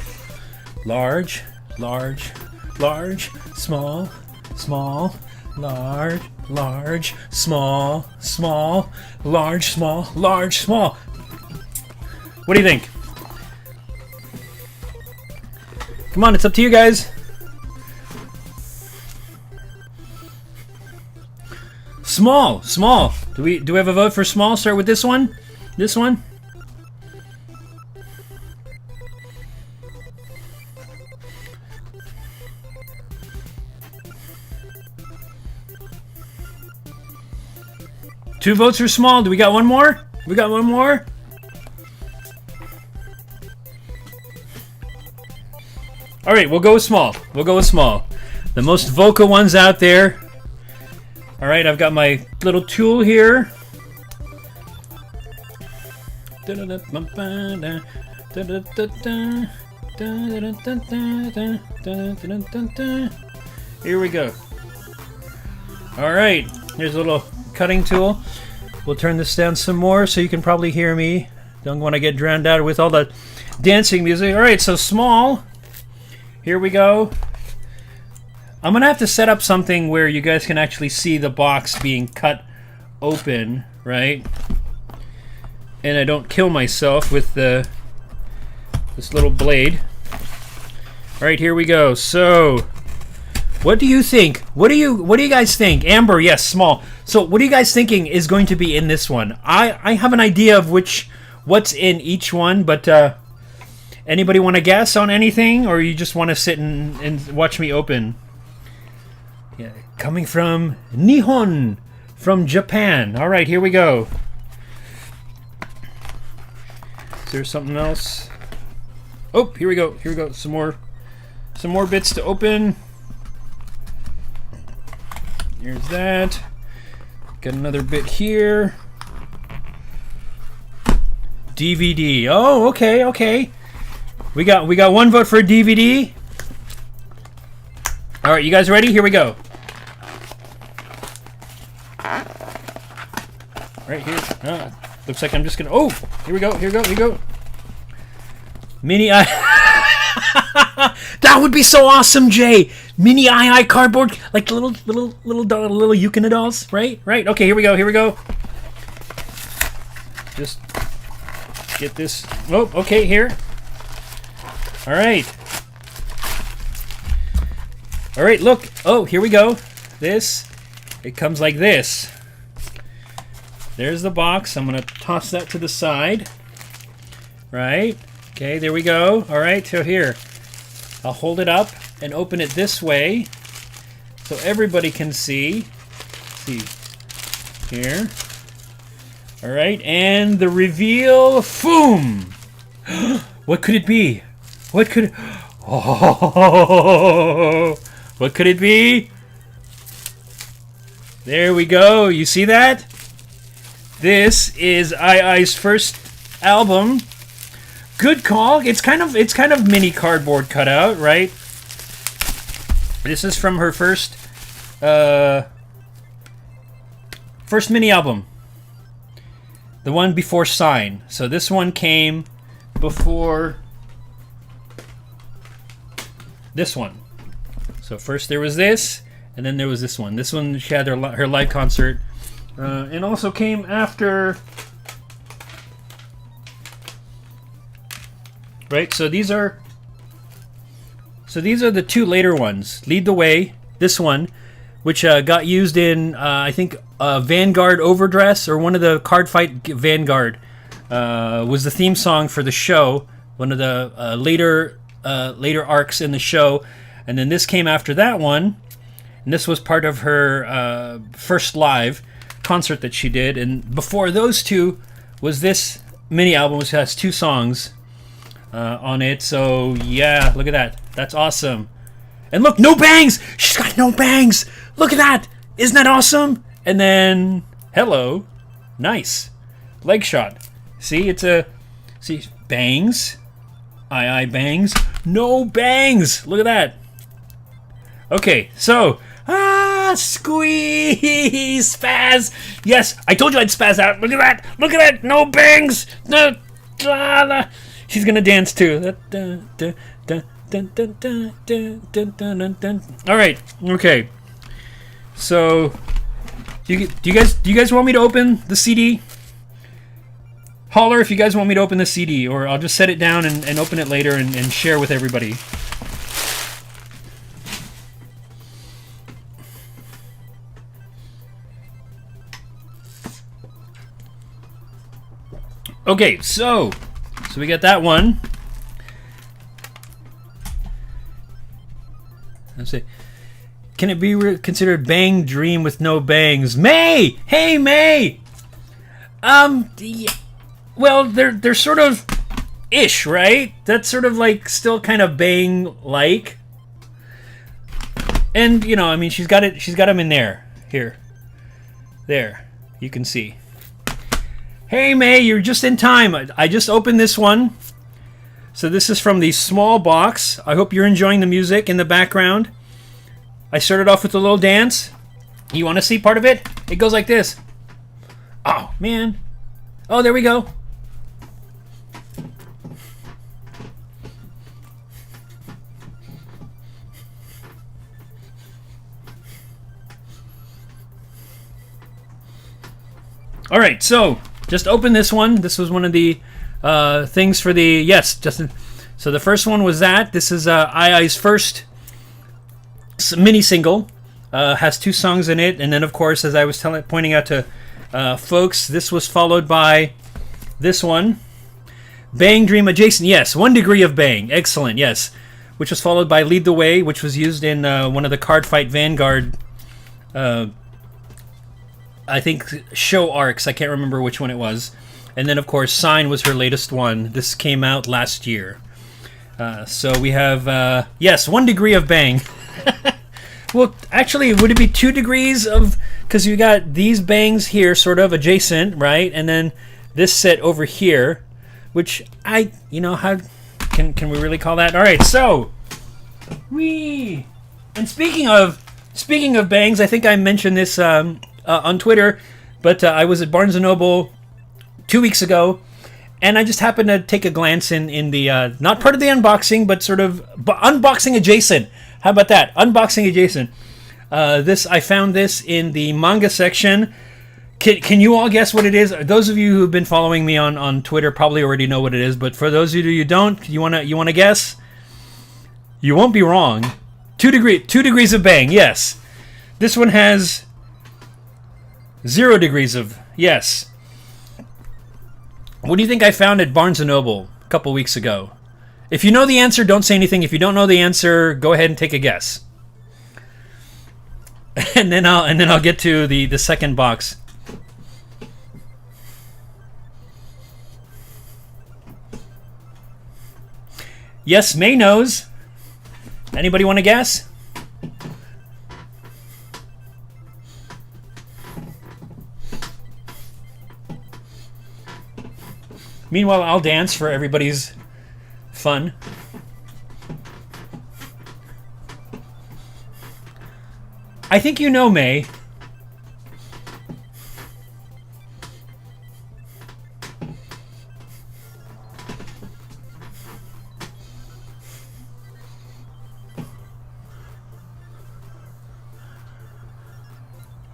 Large, large, large, small. Small, large, large, small, small, large, small, large, small. What do you think? Come on, it's up to you guys. Small, small. Do we have a vote for small? Start with this one. This one. Two votes for small. Do we got one more? We got one more? All right, we'll go with small. We'll go with small. The most vocal ones out there. All right, I've got my little tool here. Here we go. Alright, here's a little cutting tool. We'll turn this down some more so you can probably hear me. Don't want to get drowned out with all the dancing music. Alright, so small. Here we go. I'm going to have to set up something where you guys can actually see the box being cut open, right? And I don't kill myself with this little blade. Alright, here we go. So, what do you think? What do you guys think? Amber, yes, small. So, what are you guys thinking is going to be in this one? I have an idea of what's in each one, but anybody want to guess on anything, or you just want to sit and watch me open? Yeah, coming from Nihon, from Japan. All right, here we go. Is there something else? Oh, here we go. Here we go. Some more bits to open. Here's that. Got another bit here. DVD. Oh, okay, okay. We got one vote for a DVD. All right, you guys ready? Here we go. Right here. Looks like I'm just gonna. Oh, here we go. Here we go. Here we go. Mini eye. That would be so awesome, Jay. Mini eye cardboard, like little Yukina dolls, right? Right. Okay, here we go. Here we go. Just get this. Oh, okay. Here. All right. All right. Look. Oh, here we go. This. It comes like this. There's the box. I'm gonna toss that to the side. Right. Okay. There we go. All right. So here. I'll hold it up and open it this way so everybody can see. See here. All right, and the reveal. Boom! What could it be? What could? Oh! What could it be? There we go. You see that? This is II's first album. Good call. It's kind of mini cardboard cutout, right? This is from her first mini album. The one before Sign. So this one came before this one. So first there was this, and then there was this one. This one she had her live concert, and also came after. Right, so these are the two later ones. Lead the Way, this one, which got used in I think Vanguard Overdress, or one of the Card Fight Vanguard, was the theme song for the show. One of the later arcs in the show, and then this came after that one, and this was part of her first live concert that she did. And before those two was this mini album, which has two songs on it. So yeah, look at that. That's awesome. And look, no bangs. She's got no bangs. Look at that. Isn't that awesome? And then hello, nice leg shot. See, see bangs. I bangs. No bangs. Look at that. Okay, so squeeze spaz. Yes, I told you I'd spaz out. Look at that. Look at that. No bangs. No. She's gonna dance too. All right. Okay. So, do you guys want me to open the CD? Holler if you guys want me to open the CD, or I'll just set it down and open it later and share with everybody. Okay, so we got that one. Let's see. Can it be considered Bang Dream with no bangs? May! Hey, May! Yeah. Well, they're sort of ish, right? That's sort of like still kind of Bang-like. And, you know, I mean, she's got them in there. Here. There. You can see. Hey May, you're just in time. I just opened this one. So this is from the small box. I hope you're enjoying the music in the background. I started off with a little dance. You want to see part of it? It goes like this. Oh, man. Oh, there we go. All right, so just open this one. This was one of the things for the... Yes, Justin. So the first one was that. This is II's first mini single. Has 2 songs in it. And then, of course, as I was pointing out to folks, this was followed by this one. Bang Dream Adjacent. Yes, 1 Degree of Bang. Excellent, yes. Which was followed by Lead the Way, which was used in one of the Card Fight Vanguard... I think show arcs. I can't remember which one it was. And then, of course, Sign was her latest one. This came out last year. So we have, yes, 1 Degree of Bang. Well, actually, would it be 2 degrees of... Because you got these bangs here, sort of adjacent, right? And then this set over here, which how can we really call that? All right, so... Whee! And speaking of bangs, I think I mentioned this... on Twitter, but I was at Barnes & Noble 2 weeks ago, and I just happened to take a glance in the, not part of the unboxing, but sort of unboxing adjacent. How about that? Unboxing adjacent. I found this in the manga section. Can you all guess what it is? Those of you who've been following me on Twitter probably already know what it is, but for those of you who don't, you wanna guess? You won't be wrong. 2 degrees of Bang, yes. This one has 0 degrees of... Yes. What do you think I found at Barnes & Noble a couple weeks ago? If you know the answer, don't say anything. If you don't know the answer, go ahead and take a guess. And then I'll get to the second box. Yes, May knows. Anybody want to guess? Meanwhile, I'll dance for everybody's fun. I think you know, May.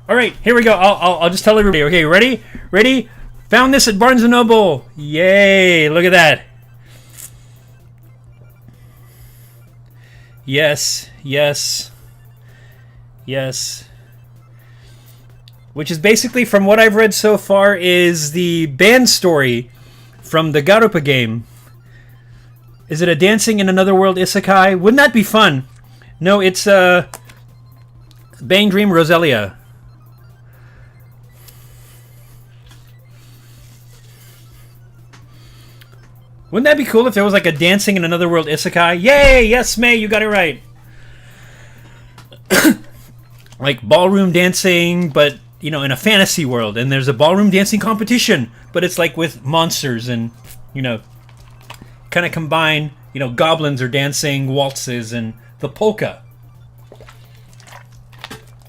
All right, here we go. I'll just tell everybody. Okay, ready? Ready? Found this at Barnes & Noble. Yay, look at that. Yes, yes, yes. Which is basically, from what I've read so far, is the band story from the GARUPA game. Is it a Dancing in Another World isekai? Wouldn't that be fun? No, it's Bang Dream Roselia. Wouldn't that be cool if there was like a Dancing in Another World isekai? Yay! Yes, May, you got it right. Like ballroom dancing, but, you know, in a fantasy world. And there's a ballroom dancing competition, but it's like with monsters and, you know, kind of combine, you know, goblins are dancing waltzes and the polka.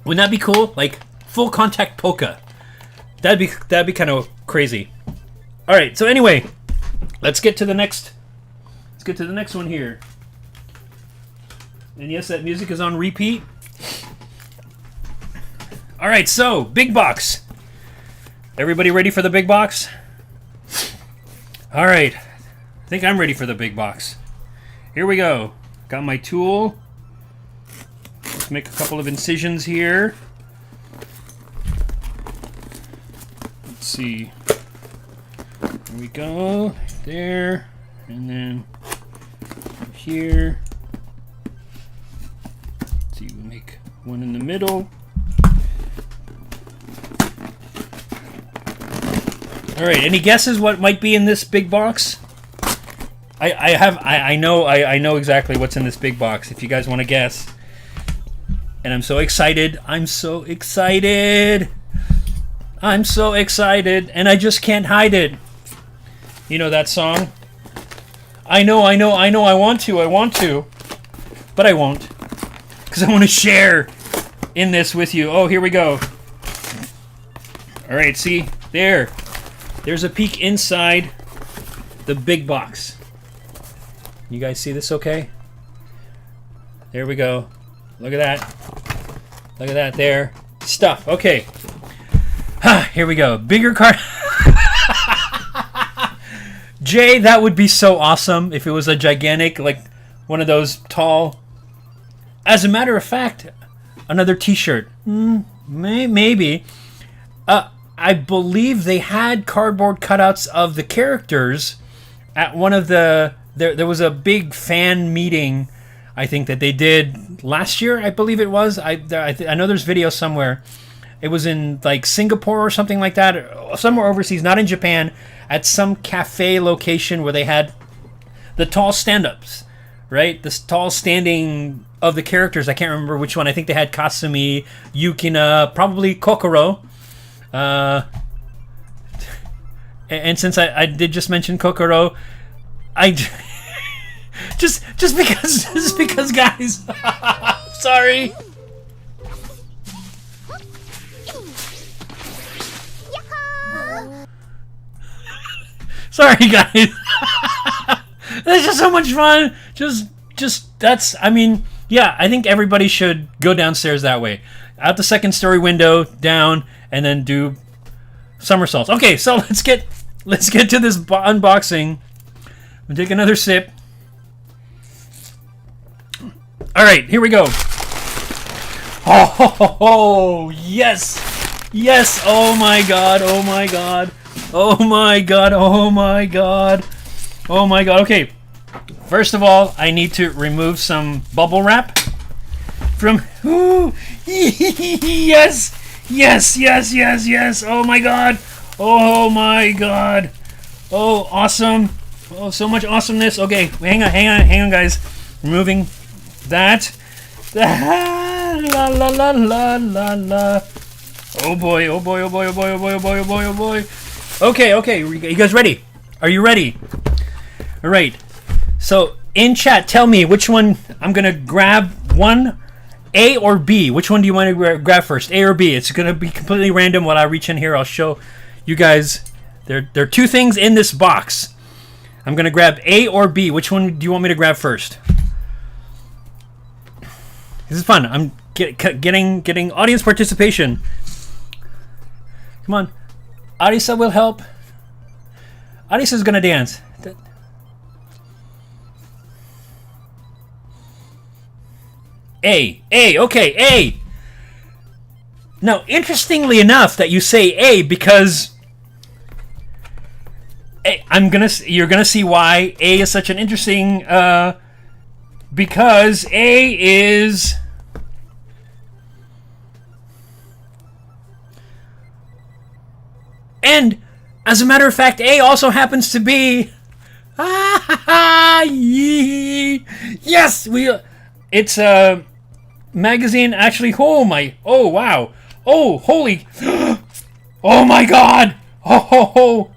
Wouldn't that be cool? Like full contact polka. That'd be kind of crazy. All right, so anyway, let's get to the next one here. And yes, that music is on repeat. All right, so big box. Everybody ready for the big box? All right, I think I'm ready for the big box. Here we go. Got my tool. Let's make a couple of incisions here. Let's see. Here we go. There. And then here. Let's see, we'll make one in the middle. All right, any guesses what might be in this big box? I know exactly what's in this big box if you guys want to guess. And I'm so excited. I'm so excited. I'm so excited, and I just can't hide it. You know that song? I know, I want to, but I won't. Because I want to share in this with you. Oh, here we go. Alright, see? There's a peek inside the big box. You guys see this okay? There we go. Look at that. Look at that there. Stuff. Okay. Here we go. Bigger card. Jay, that would be so awesome if it was a gigantic, like one of those tall. As a matter of fact, another t-shirt. Maybe. I believe they had cardboard cutouts of the characters at one of the... There was a big fan meeting, I think, that they did last year, I believe it was. I know there's video somewhere. It was in, like, Singapore or something like that. Or somewhere overseas, not in Japan. At some cafe location where they had the tall stand-ups, right? The tall standing of the characters. I can't remember which one. I think they had Kasumi, Yukina, probably Kokoro. And since I did just mention Kokoro, I just because guys, sorry. Sorry guys. That's just so much fun. Just that's, I mean, yeah, I think everybody should go downstairs that way. Out the second story window, down, and then do somersaults. Okay, so let's get to this unboxing. We'll take another sip. All right, here we go. Oh, yes. Yes. Oh my god. Oh my god. Oh my god. Oh my god. Oh my god. Okay. First of all, I need to remove some bubble wrap from... Ooh, yes. Yes, yes, yes, yes. Oh my god. Oh my god. Oh, awesome. Oh, so much awesomeness. Okay, hang on, guys. Removing that. La la la la la la. Oh boy, oh boy, oh boy, oh boy, oh boy, oh boy, oh boy, oh boy. Okay, you guys ready? Are you ready? All right. So in chat, tell me which one I'm gonna grab. One, A or B. Which one do you want to grab first? A or B? It's gonna be completely random. When I reach in here, I'll show you guys. There are two things in this box. I'm gonna grab A or B. Which one do you want me to grab first? This is fun. I'm getting audience participation. Come on, Arisa will help. Arisa's gonna dance. A, okay, A. Now, interestingly enough that you say A, because you're gonna see why A is such an interesting, because A is, and as a matter of fact, A also happens to be, yes, it's a magazine, actually. Oh wow, oh holy, oh my god, oh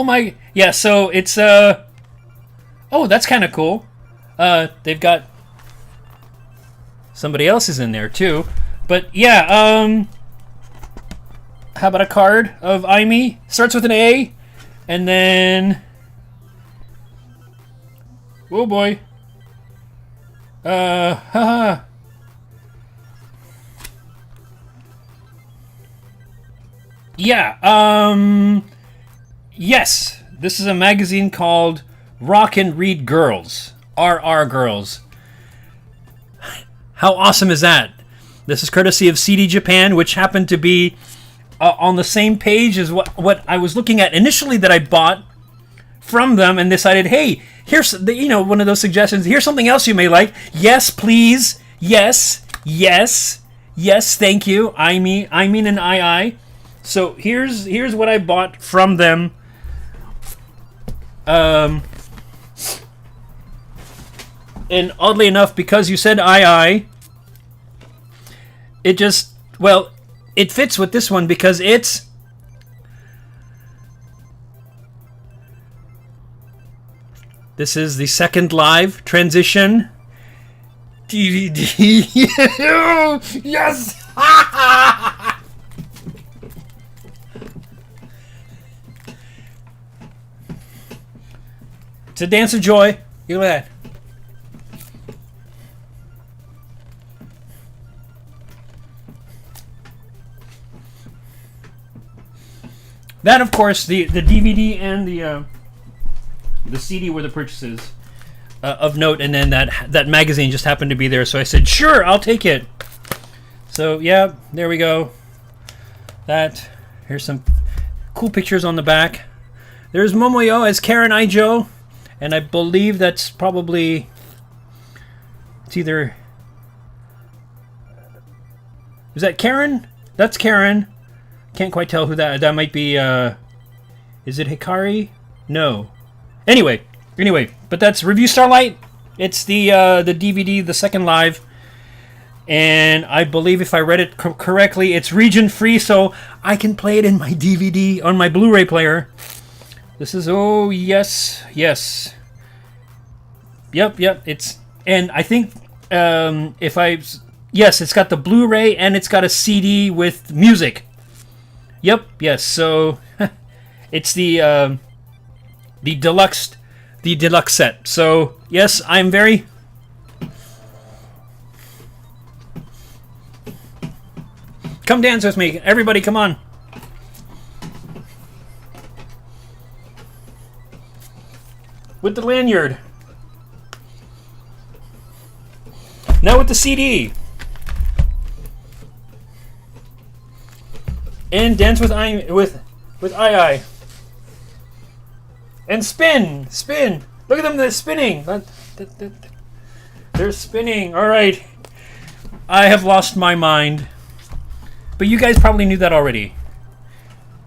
my, yeah, so it's oh, that's kind of cool. They've got somebody else is in there too, but yeah, how about a card of Aimi? Starts with an A, and then, oh boy, yeah, yes, this is a magazine called Rock and Read Girls, RR Girls. How awesome is that? This is courtesy of CD Japan, which happened to be on the same page as what I was looking at initially, that I bought from them and decided, hey, here's one of those suggestions. Here's something else you may like. Yes, please. Yes, yes, yes. Thank you. I mean, and I. So here's what I bought from them. And oddly enough, because you said I, it just, well, it fits with this one because it's this is the second live transition DVD. Yes. It's a dance of joy. Look at that. That, of course, the DVD and the CD were the purchases of note, and then that magazine just happened to be there, so I said, sure, I'll take it. So, yeah, there we go. Here's some cool pictures on the back. There's Momoyo as Karen Aijo, and I believe that's probably, it's either, is that Karen? That's Karen. Can't quite tell who that might be. Is it Hikari? No. Anyway, but that's Review Starlight. It's the DVD, the second live, and I believe if I read it correctly, it's region free, so I can play it in my DVD on my Blu-ray player. This is yes. Yep. It's, and I think yes, it's got the Blu-ray and it's got a CD with music. Yep. Yes. So it's the deluxe set. So yes, I'm very. Come dance with me, everybody! Come on. With the lanyard. Now with the CD. And dance with I. And spin. Look at them, they're spinning. They're spinning. All right. I have lost my mind. But you guys probably knew that already.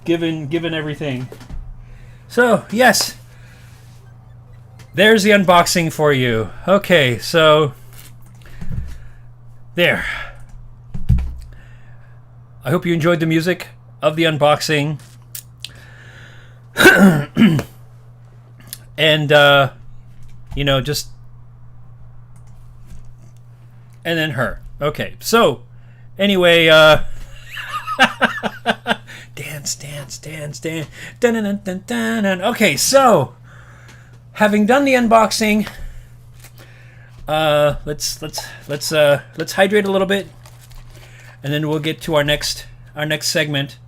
Given everything. So, yes. There's the unboxing for you. Okay, so there. I hope you enjoyed the music of the unboxing. And just, and then her. Okay, so anyway, dance. Dun, dun, dun, dun, dun. Okay, so having done the unboxing, let's hydrate a little bit, and then we'll get to our next segment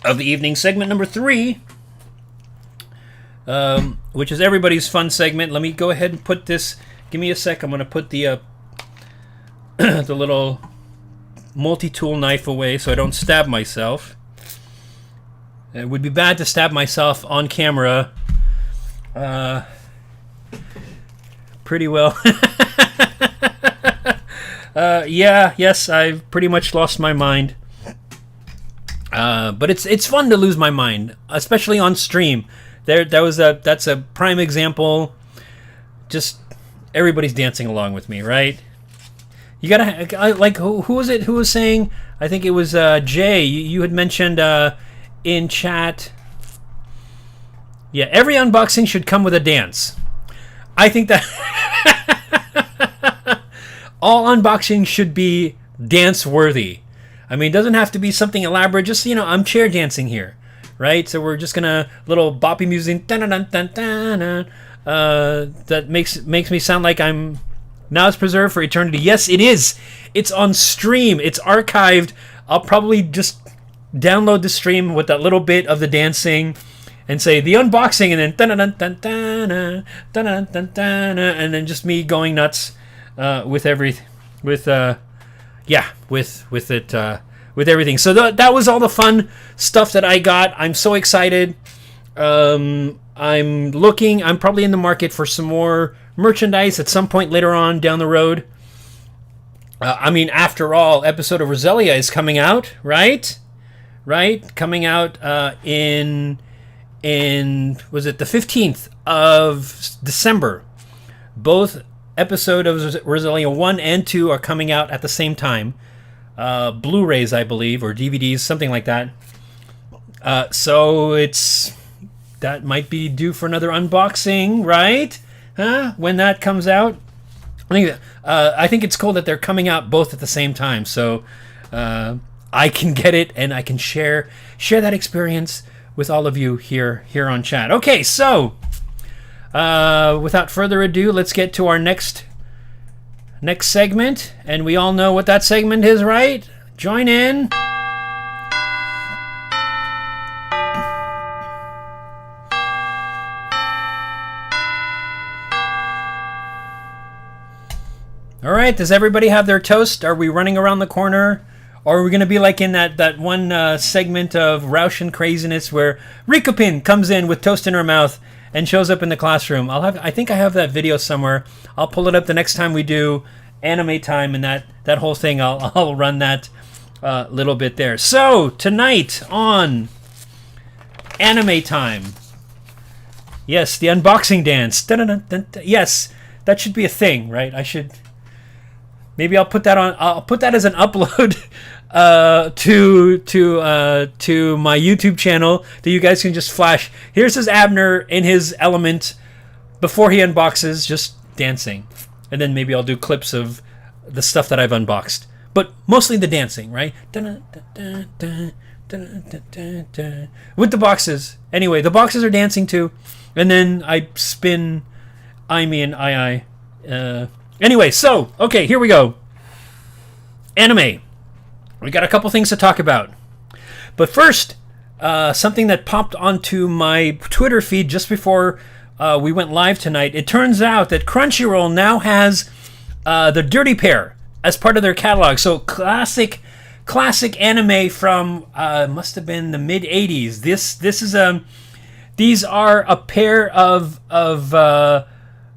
of the evening, segment number 3, which is everybody's fun segment. Let me go ahead and put this. Give me a sec. I'm going to put the the little multi-tool knife away so I don't stab myself. It would be bad to stab myself on camera. Pretty well. Yes, I've pretty much lost my mind. But it's fun to lose my mind, especially on stream. That's a prime example. Just everybody's dancing along with me, right? You gotta like who was it? Who was saying? I think it was Jay. You had mentioned in chat. Yeah, every unboxing should come with a dance. I think that all unboxings should be dance worthy. I mean, it doesn't have to be something elaborate. Just, I'm chair dancing here, right? So we're just gonna little boppy music. That makes me sound like I'm now it's preserved for eternity. Yes, it is. It's on stream. It's archived. I'll probably just download the stream with that little bit of the dancing and say the unboxing, and then and then just me going nuts with everything. With everything. So that was all the fun stuff that I got. I'm so excited. I'm probably in the market for some more merchandise at some point later on down the road. After all, episode of Roselia is coming out, right? Coming out in was it the 15th of December? Both episode of Rosalia 1 and 2 are coming out at the same time. Blu-rays, I believe, or DVDs, something like that. So that might be due for another unboxing, right? When that comes out. I think it's cool that they're coming out both at the same time, so I can get it and I can share that experience with all of you here on chat. Okay, so without further ado, let's get to our next segment, and we all know what that segment is, right? Join in. All right, does everybody have their toast? Are we running around the corner? Or are we going to be like in that one segment of Roush and Craziness where Rikupin comes in with toast in her mouth and shows up in the classroom? I think I have that video somewhere. I'll pull it up the next time we do anime time, and that whole thing, I'll run that little bit there. So, tonight on anime time. Yes, the unboxing dance. Yes, that should be a thing, right? Maybe I'll put that on. I'll put that as an upload to my YouTube channel that you guys can just flash. Here's his Abner in his element before he unboxes, just dancing, and then maybe I'll do clips of the stuff that I've unboxed, but mostly the dancing, right? With the boxes. Anyway, the boxes are dancing too, and then I spin me and I. Anyway, so, okay, here we go. Anime. We got a couple things to talk about. But first, something that popped onto my Twitter feed just before we went live tonight. It turns out that Crunchyroll now has the Dirty Pair as part of their catalog. So classic anime from must have been the mid 80s. These are a pair of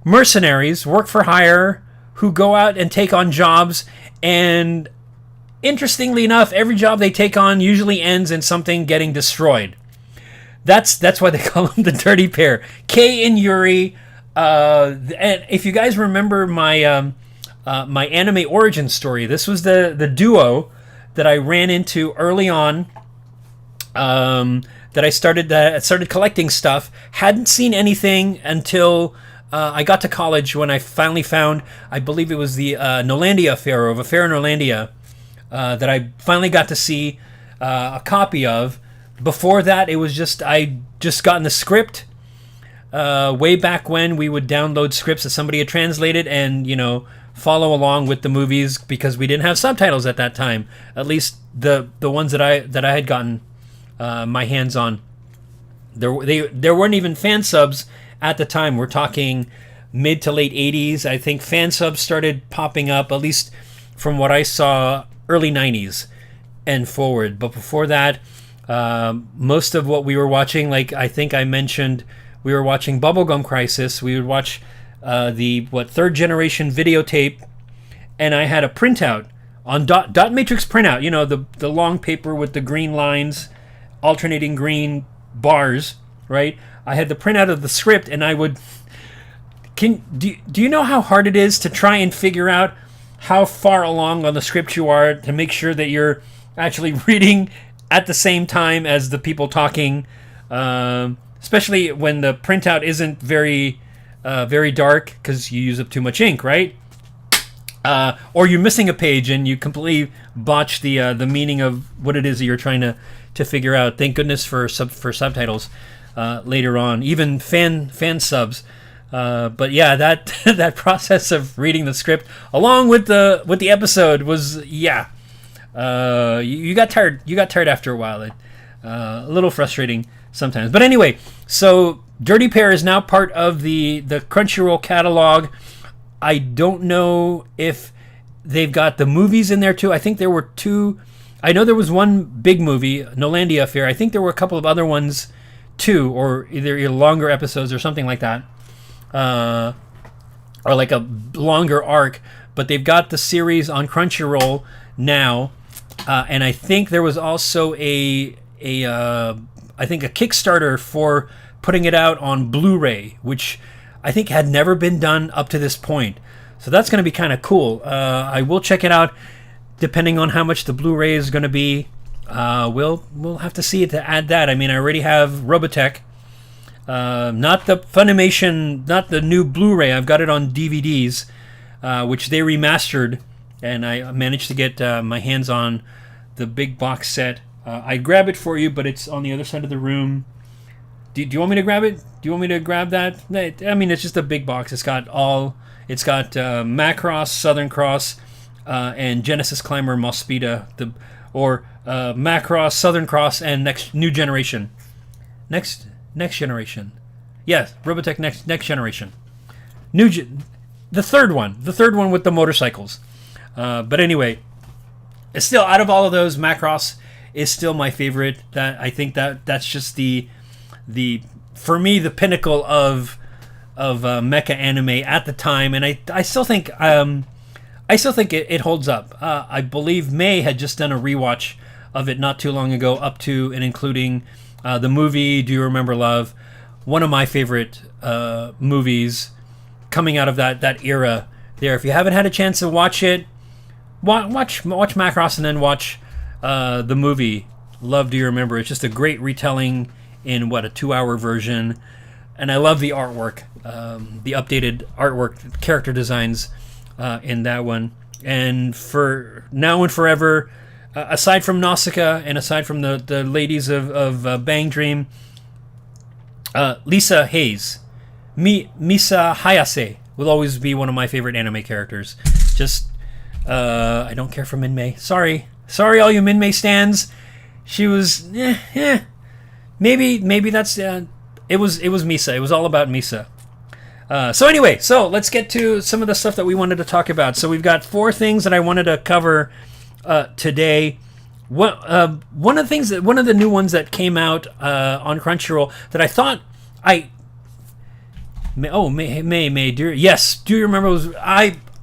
mercenaries, work for hire, who go out and take on jobs, and interestingly enough, every job they take on usually ends in something getting destroyed. That's why they call them the Dirty Pair. Kei and Yuri. And if you guys remember my my anime origin story, this was the duo that I ran into early on. That I started collecting stuff. Hadn't seen anything until I got to college, when I finally found, I believe it was the Nolandia Affair, of Affair in Nolandia, that I finally got to see a copy of. Before that, it was I just gotten the script. Way back when we would download scripts that somebody had translated and, follow along with the movies, because we didn't have subtitles at that time. At least the ones that I had gotten my hands on. There weren't even fan subs at the time. We're talking mid to late 80s. I think fan subs started popping up, at least from what I saw, early 90s and forward. But before that, most of what we were watching, like I think I mentioned, we were watching Bubblegum Crisis. We would watch the third generation videotape, and I had a printout on dot matrix printout. The long paper with the green lines, alternating green bars, right? I had the printout of the script, and I would... Do you know how hard it is to try and figure out how far along on the script you are to make sure that you're actually reading at the same time as the people talking, especially when the printout isn't very dark because you use up too much ink, right? Or you're missing a page and you completely botch the meaning of what it is that you're trying to figure out. Thank goodness for subtitles. Later on, even fan subs, but yeah, that process of reading the script along with the episode was you got tired. You got tired after a while. A little frustrating sometimes. But anyway, so Dirty Pair is now part of the Crunchyroll catalog. I don't know if they've got the movies in there too. I think there were two. I know there was one big movie, Nolandia Affair. I think there were a couple of other ones too, or either longer episodes or something like that, or like a longer arc. But they've got the series on Crunchyroll now, and I think there was also a Kickstarter for putting it out on Blu-ray, which I think had never been done up to this point. So that's going to be kind of cool. I will check it out, depending on how much the Blu-ray is going to be. We'll have to see it to add that. I mean, I already have Robotech. Not the Funimation, not the new Blu-ray. I've got it on DVDs, which they remastered, and I managed to get my hands on the big box set. I'd grab it for you, but it's on the other side of the room. Do you want me to grab it? Do you want me to grab that? I mean, it's just a big box. It's got Macross, Southern Cross, and Genesis Climber Mospita, Macross, Southern Cross, and New Generation. Next Generation. Yes, Robotech Next Generation. The third one with the motorcycles. But anyway, it's still, out of all of those, Macross is still my favorite. That I think that's just the for me the pinnacle of mecha anime at the time, and I still think it holds up. I believe May had just done a rewatch of it not too long ago, up to and including the movie Do You Remember Love, one of my favorite movies coming out of that era. There, if you haven't had a chance to watch it, watch Macross and then watch the movie Love Do You Remember. It's just a great retelling in a 2-hour version, and I love the artwork, the updated artwork, character designs in that one. And for now and forever, aside from Nausicaa and aside from the ladies of Bang Dream, Lisa Hayes, Misa Hayase will always be one of my favorite anime characters. Just I don't care for Minmay. Sorry all you Minmay stans. She was maybe that's it was Misa. It was all about Misa. So anyway, let's get to some of the stuff that we wanted to talk about. So we've got 4 things that I wanted to cover today. One of the new ones that came out on Crunchyroll that I thought do you remember?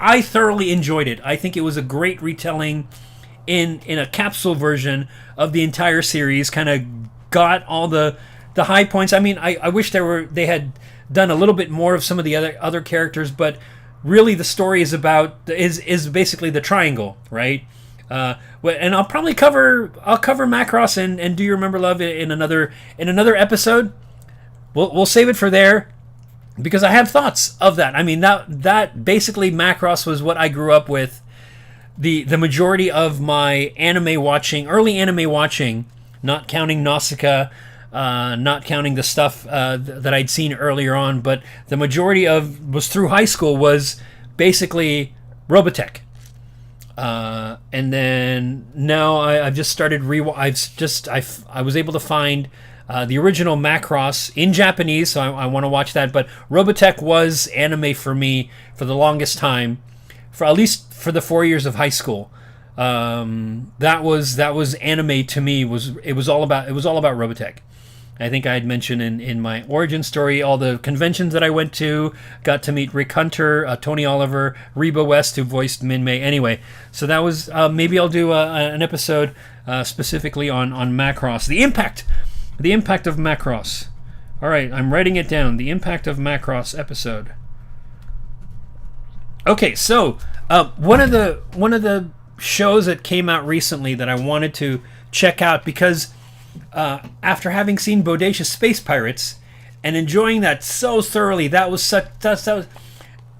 I thoroughly enjoyed it. I think it was a great retelling in a capsule version of the entire series. Kind of got all the high points. I mean, I wish they had done a little bit more of some of the other characters, but really the story is basically the triangle, right? And I'll probably cover Macross and Do You Remember Love in another episode. We'll save it for there, because I have thoughts of that. I mean, that basically Macross was what I grew up with. The majority of my early anime watching, not counting Nausicaa, not counting the stuff that I'd seen earlier on, but the majority was through high school, was basically Robotech. And then now I've just started I was able to find the original Macross in Japanese, so I want to watch that. But Robotech was anime for me for the longest time, for at least for the 4 years of high school. That was anime to me. It was all about Robotech. I think I had mentioned in my origin story all the conventions that I went to. Got to meet Rick Hunter, Tony Oliver, Reba West, who voiced Minmay. Anyway, so that was maybe I'll do an episode specifically on Macross. The impact of Macross. All right, I'm writing it down. The impact of Macross episode. Okay, so one of the shows that came out recently that I wanted to check out, because after having seen Bodacious Space Pirates and enjoying that so thoroughly, that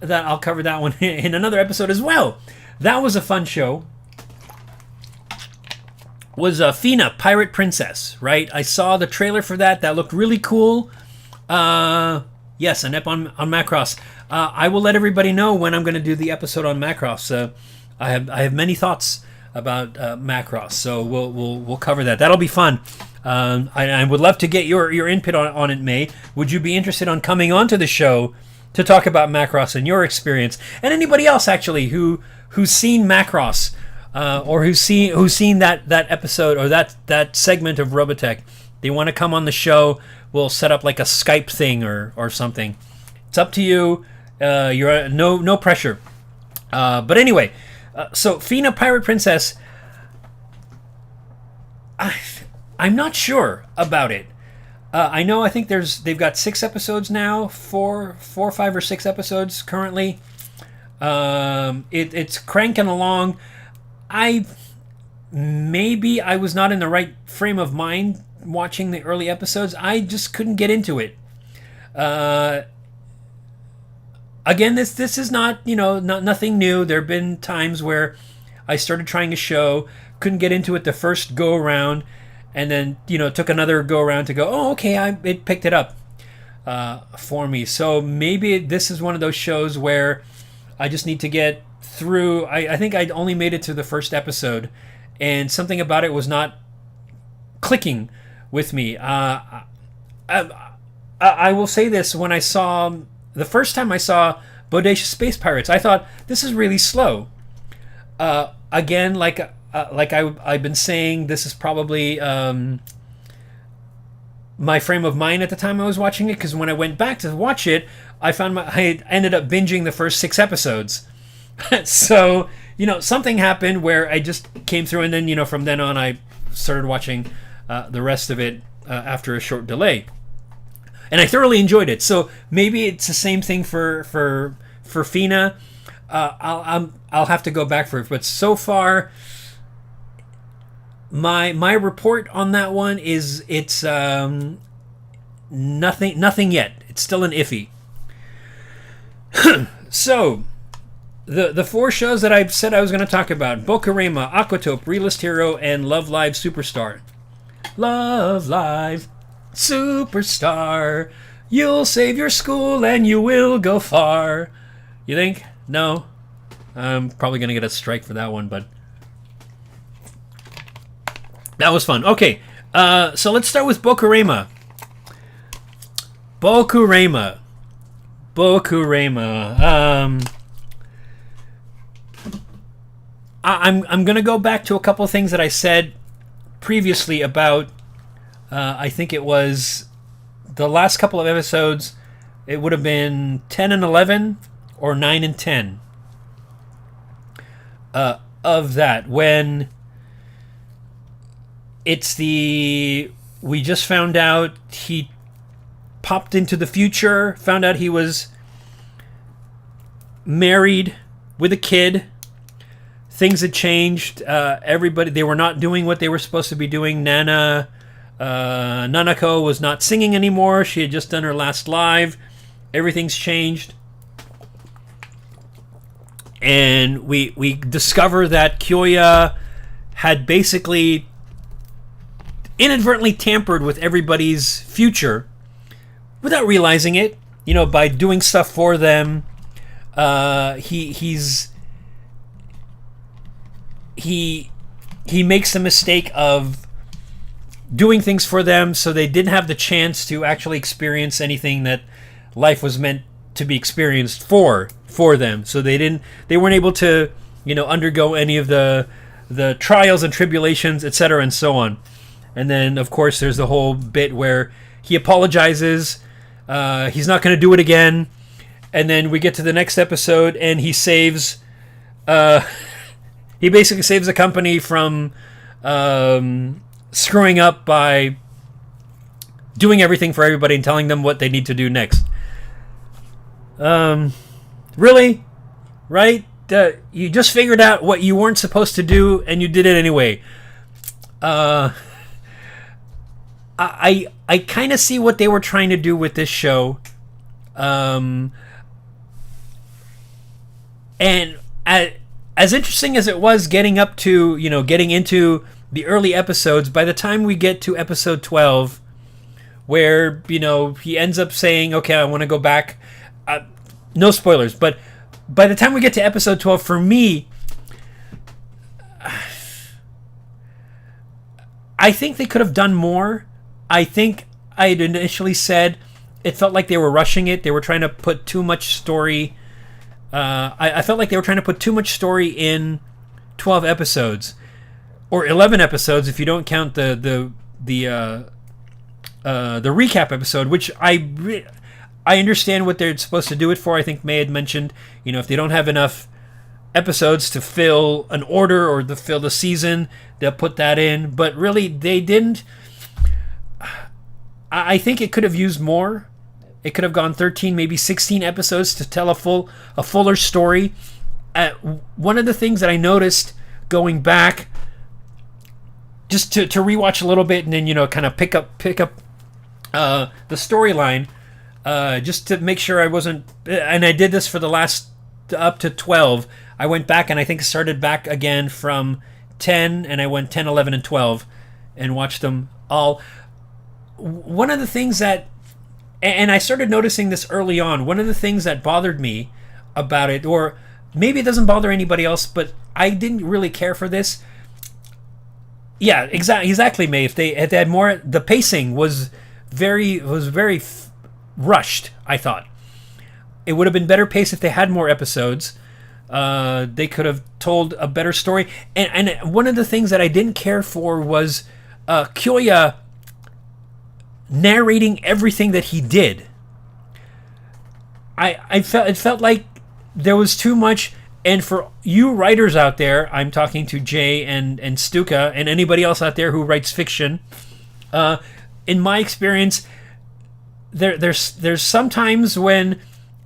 I'll cover that one in another episode as well. That was a fun show. Was Fina, Pirate Princess, right? I saw the trailer for that. That looked really cool. Yes, an ep on Macross. I will let everybody know when I'm going to do the episode on Macross. I have many thoughts about Macross, so we'll cover that. That'll be fun. I would love to get your input on it, May. Would you be interested on coming onto the show to talk about Macross and your experience, and anybody else actually who's seen Macross or who's seen that episode or that segment of Robotech? They want to come on the show. We'll set up like a Skype thing or something. It's up to you. You're no pressure. But anyway, so Fina, Pirate Princess. I'm not sure about it. I think they've got 6 episodes now, 4, 5, or 6 episodes currently. It's cranking along. Maybe I was not in the right frame of mind watching the early episodes. I just couldn't get into it. Again, this is not, nothing new. There have been times where I started trying a show, couldn't get into it the first go around, and then took another go around to go, oh, okay, it picked it up for me. So maybe this is one of those shows where I just need to get through. I think I only made it to the first episode, and something about it was not clicking with me. I will say this: when the first time I saw Bodacious Space Pirates, I thought this is really slow. Again, like I've been saying, this is probably my frame of mind at the time I was watching it, because when I went back to watch it, I found I ended up binging the first 6 episodes. So, something happened where I just came through, and then, from then on, I started watching the rest of it after a short delay. And I thoroughly enjoyed it. So maybe it's the same thing for Fina. I'll have to go back for it. But so far, my report on that one is it's nothing yet. It's still an iffy. So the 4 shows that I said I was going to talk about: Bokurema, Aquatope, Realist Hero, and Love Live Superstar. Love Live Superstar. You'll save your school and you will go far. You think? No? I'm probably going to get a strike for that one, but that was fun. Okay, so let's start with Bokurema. Bokurema. I'm going to go back to a couple of things that I said previously about, I think it was the last couple of episodes. It would have been 10 and 11 or 9 and 10 of that, when it's we just found out he popped into the future, found out he was married with a kid. Things had changed. They were not doing what they were supposed to be doing. Nanako was not singing anymore. She had just done her last live. Everything's changed. And we discover that Kyoya had basically inadvertently tampered with everybody's future without realizing it, by doing stuff for them. He makes the mistake of doing things for them so they didn't have the chance to actually experience anything that life was meant to be experienced for them. So they weren't able to, undergo any of the trials and tribulations, etc., and so on. And then, of course, there's the whole bit where he apologizes. He's not going to do it again. And then we get to the next episode, and he saves. He basically saves the company from screwing up by doing everything for everybody and telling them what they need to do next. Really? Right? You just figured out what you weren't supposed to do, and you did it anyway. I kind of see what they were trying to do with this show. And as interesting as it was getting up to, getting into the early episodes, by the time we get to episode 12, where, he ends up saying, okay, I want to go back. No spoilers, but by the time we get to episode 12, for me, I think they could have done more. I think I had initially said it felt like they were rushing it. They were trying to put too much story. I felt like they were trying to put too much story in 12 episodes, or 11 episodes if you don't count the recap episode, which I understand what they're supposed to do it for. I think May had mentioned, if they don't have enough episodes to fill an order or to fill the season, they'll put that in. But really, they didn't. I think it could have used more. It could have gone 13, maybe 16 episodes to tell a fuller story. One of the things that I noticed going back, just to rewatch a little bit and then, you know, kind of pick up the storyline, just to make sure I wasn't, and I did this for the last up to 12. I went back and I think started back again from 10, and I went 10, 11, and 12 and watched them all. One of the things that, and I started noticing this early on, one of the things that bothered me about it, or maybe it doesn't bother anybody else, but I didn't really care for this. Yeah, exactly, May. If they had more, the pacing was very rushed, I thought. It would have been better paced if they had more episodes. They could have told a better story. And one of the things that I didn't care for was Kyoya narrating everything that he did. It felt like there was too much. And for you writers out there, I'm talking to Jay and Stuka and anybody else out there who writes fiction. In my experience, there's sometimes when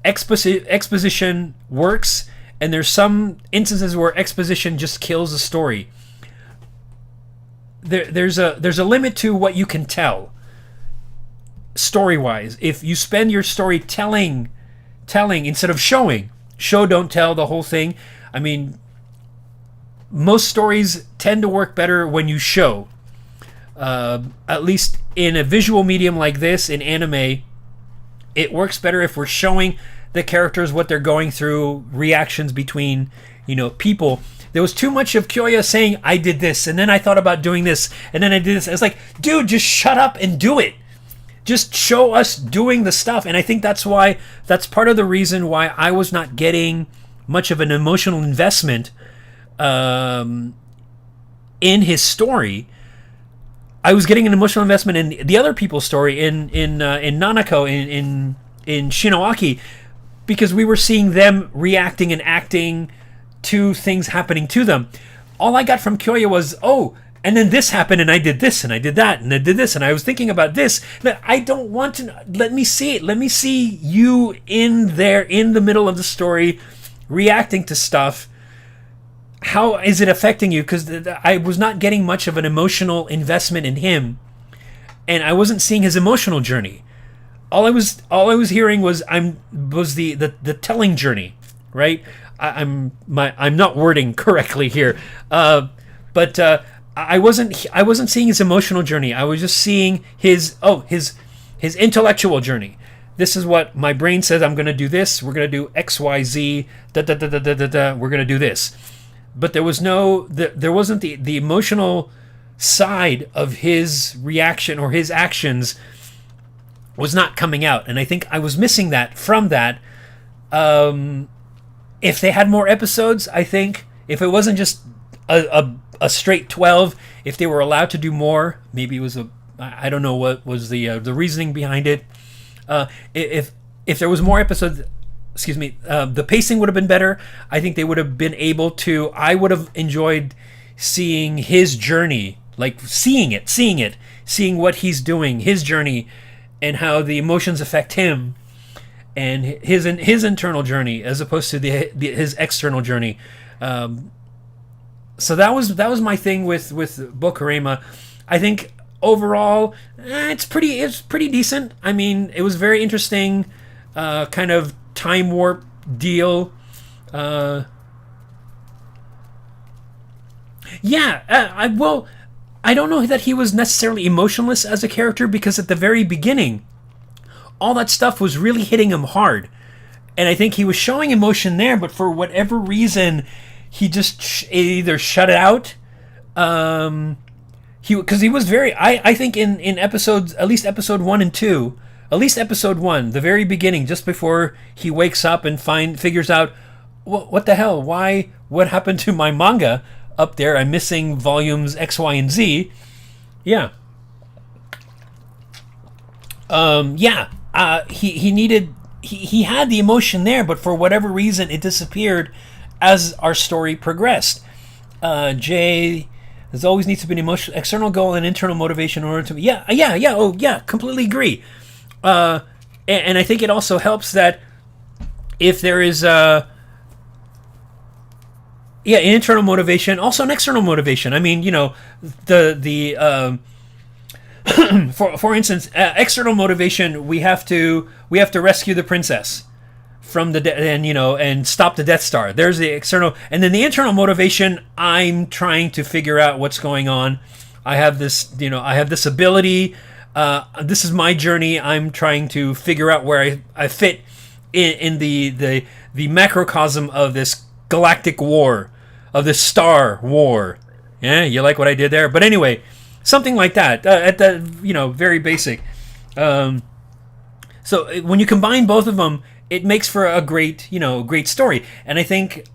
exposition works, and there's some instances where exposition just kills a story. There's a limit to what you can tell story-wise. If you spend your story telling instead of showing. Show, don't tell, the whole thing. I mean, most stories tend to work better when you show. At least in a visual medium like this, in anime, it works better if we're showing the characters what they're going through, reactions between, you know, people. There was too much of Kyoya saying, I did this, and then I thought about doing this, and then I did this. It's like, dude, just shut up and do it. Just show us doing the stuff. And I think that's part of the reason why I was not getting much of an emotional investment in his story. I was getting an emotional investment in the other people's story, in Nanako, in Shinoaki, because we were seeing them reacting and acting to things happening to them. All I got from Kyoya was, oh, and then this happened, and I did this, and I did that, and I did this, and I was thinking about this. I don't want to. Let me see it. Let me see you in there, in the middle of the story, reacting to stuff. How is it affecting you? Because I was not getting much of an emotional investment in him, and I wasn't seeing his emotional journey. All I was hearing was the telling journey, right? I'm not wording correctly here, but. I wasn't seeing his emotional journey. I was just seeing his intellectual journey. This is what my brain says. I'm going to do this. We're going to do X, Y, Z. We're going to do this. But there wasn't the emotional side of his reaction or his actions was not coming out. And I think I was missing that from that. If they had more episodes, I think, if it wasn't just a straight 12, if they were allowed to do more, maybe it was I don't know what was the reasoning behind it. If there was more episodes, the pacing would have been better. I think they would have been able to. I would have enjoyed seeing his journey, like seeing what he's doing, his journey, and how the emotions affect him, and his internal journey as opposed to his external journey. So that was my thing with Bokurema. I think overall it's pretty decent. I mean, it was very interesting, kind of time warp deal. I don't know that he was necessarily emotionless as a character, because at the very beginning, all that stuff was really hitting him hard, and I think he was showing emotion there, but for whatever reason, he just either shut it out. Because he was very. I think in episodes, at least episode 1 and 2, at least episode 1, the very beginning, just before he wakes up and figures out what the hell, why, what happened to my manga up there? I'm missing volumes X, Y, and Z. Yeah. He needed. He had the emotion there, but for whatever reason, it disappeared as our story progressed. Jay, there's always needs to be an emotional, external goal and internal motivation in order to... Yeah, completely agree. and I think it also helps that if there is an internal motivation, also an external motivation. I mean, the for instance, external motivation, we have to rescue the princess from the and stop the Death Star. There's the external, and then the internal motivation. I'm trying to figure out what's going on. I have this ability. This is my journey. I'm trying to figure out where I fit in the macrocosm of this galactic war, of this star war. Yeah, you like what I did there? But anyway, something like that. At the very basic. So when you combine both of them, it makes for a great story. And I think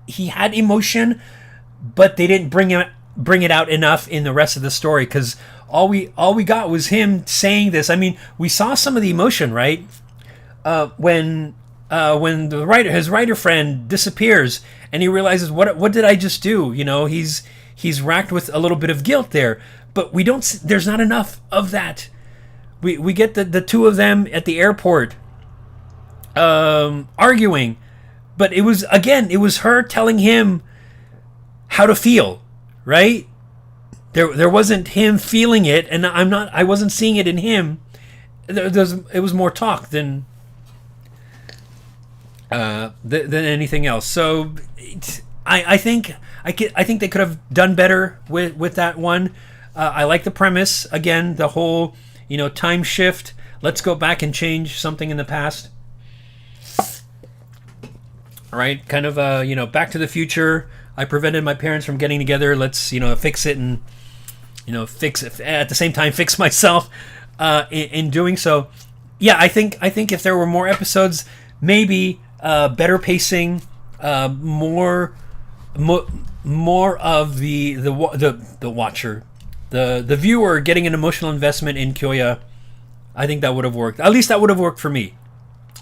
he had emotion, but they didn't bring it out enough in the rest of the story, because all we got was him saying this. I mean, we saw some of the emotion, right? When his writer friend disappears and he realizes, what did I just do? He's racked with a little bit of guilt there, but there's not enough of that. We get the two of them at the airport arguing, but it was her telling him how to feel, right? There wasn't him feeling it, and I wasn't seeing it in him. It was more talk than anything else. So I think they could have done better with that one. I like the premise. Again, the whole time shift. Let's go back and change something in the past. All right, kind of Back to the Future. I prevented my parents from getting together. Let's fix it and fix it at the same time. Fix myself in doing so. Yeah, I think if there were more episodes, maybe better pacing, more of the watcher, the viewer getting an emotional investment in Kyoya. I think that would have worked. At least that would have worked for me.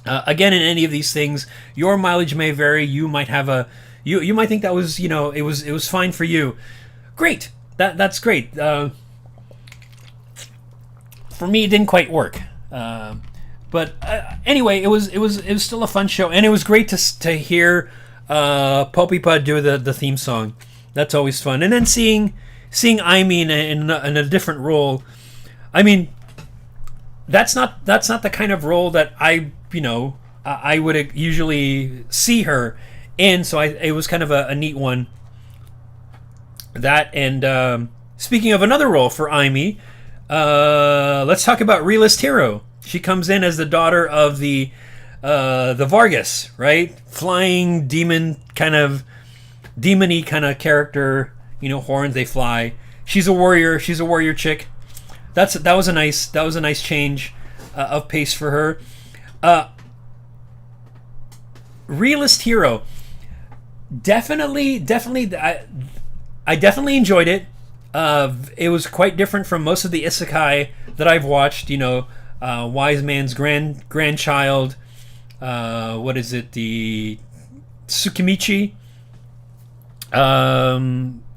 Again, in any of these things, your mileage may vary. You might have you might think that was it was fine for you. Great, that's great. For me, it didn't quite work. But anyway, it was still a fun show, and it was great to hear Poppy do the theme song. That's always fun. And then seeing Aimee in a different role. I mean, that's not the kind of role that I would usually see her in. So it was kind of a neat one. That, and speaking of another role for Aimee, let's talk about Realist Hero. She comes in as the daughter of the Vargas, right? Flying demon demon-y kind of character. Horns, they fly. She's a warrior. She's a warrior chick. That was a nice change of pace for her. Realist Hero. Definitely, I definitely enjoyed it. It was quite different from most of the isekai that I've watched. Wise Man's grandchild. What is it? The Tsukimichi.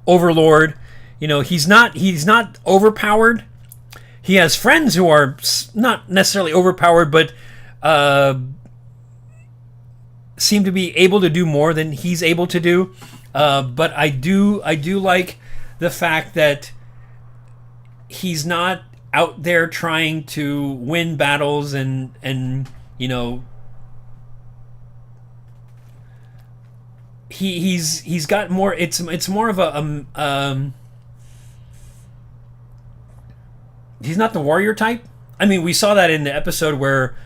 Overlord. He's not overpowered. He has friends who are not necessarily overpowered, but seem to be able to do more than he's able to do. But I do like the fact that he's not out there trying to win battles and he's got more. It's more of a he's not the warrior type. I mean, we saw that in the episode where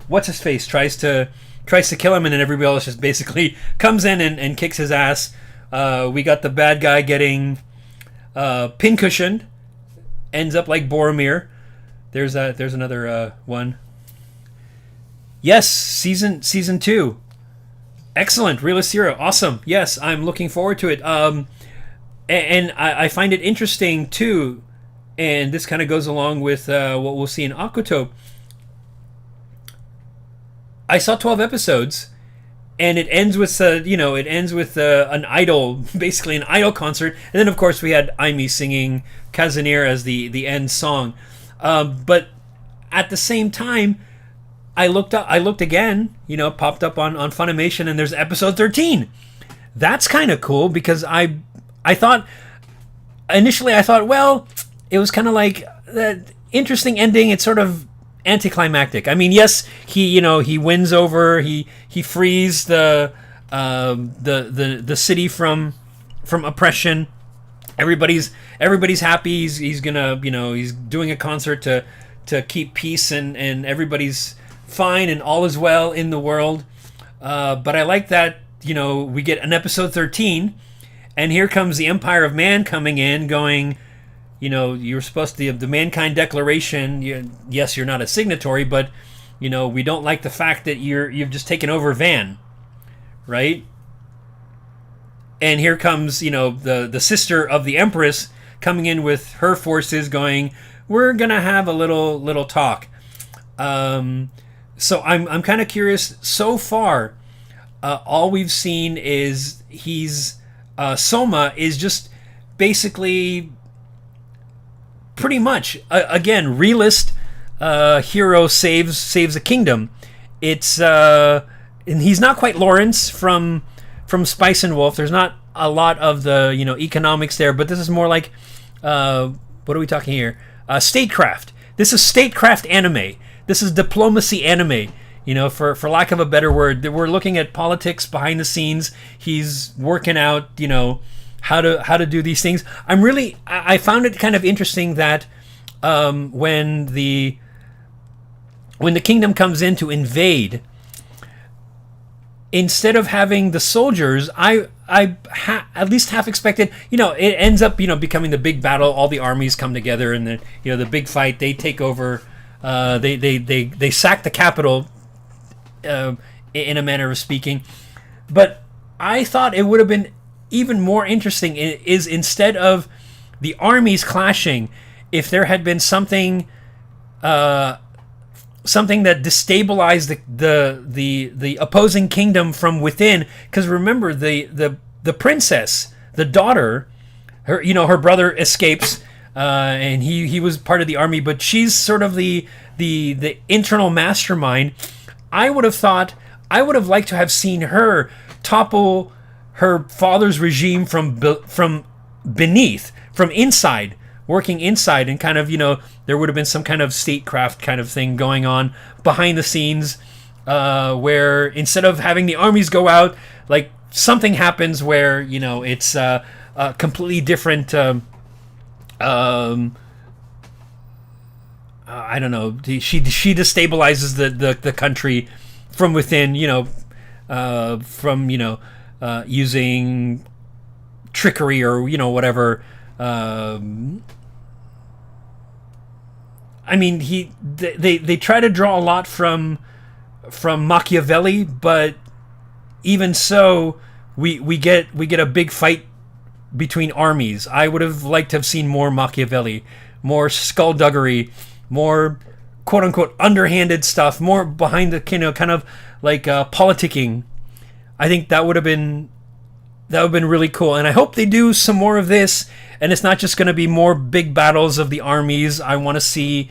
what's his face tries to kill him, and then everybody else just basically comes in and kicks his ass. We got the bad guy getting pincushioned, ends up like Boromir. There's another one. Yes, season 2. Excellent. Realist Hero. Awesome. Yes, I'm looking forward to it. And I find it interesting too, and this kind of goes along with what we'll see in Akuto. I saw 12 episodes, and it ends with an idol, basically an idol concert, and then of course we had Aimee singing Kazanir as the end song. But at the same time, I looked again, popped up on Funimation, and there's episode 13. That's kind of cool because I thought initially, well, it was kind of like that interesting ending. It's sort of anticlimactic. I mean, yes, he wins over, he frees the city from oppression. Everybody's happy. He's gonna, he's doing a concert to keep peace, and everybody's fine and all is well in the world. But I like that, we get an episode 13, and here comes the Empire of Man coming in, going, you're supposed to, the Mankind Declaration, yes, you're not a signatory, but, we don't like the fact that you've just taken over Van, right? And here comes, the sister of the Empress coming in with her forces, going, we're gonna have a little talk. So I'm kind of curious. So far, all we've seen is Soma is just basically pretty much again realist hero saves a kingdom. It's and he's not quite Lawrence from Spice and Wolf. There's not a lot of the economics there, but this is more like what are we talking here? Statecraft. This is statecraft anime. This is diplomacy anime. For lack of a better word, we're looking at politics behind the scenes. He's working out, how to do these things. I found it kind of interesting that when the kingdom comes in to invade, instead of having the soldiers, I at least half expected, it ends up, becoming the big battle. All the armies come together, and then, the big fight. They take over. They sack the capital, in a manner of speaking. But I thought it would have been even more interesting is instead of the armies clashing, if there had been something that destabilized the opposing kingdom from within. Because remember, the princess, the daughter, her brother escapes, and he was part of the army, but she's sort of the internal mastermind. I would have liked to have seen her topple her father's regime from beneath, from inside, working inside, and kind of, there would have been some kind of statecraft kind of thing going on behind the scenes, where instead of having the armies go out, like something happens where, it's a completely different, I don't know. She destabilizes the country from within. From using trickery or whatever. I mean, they try to draw a lot from Machiavelli, but even so, we get a big fight between armies. I would have liked to have seen more Machiavelli, more skullduggery, more quote unquote underhanded stuff, more behind the kind of like politicking. I think that would have been really cool, and I hope they do some more of this. And it's not just going to be more big battles of the armies. I want to see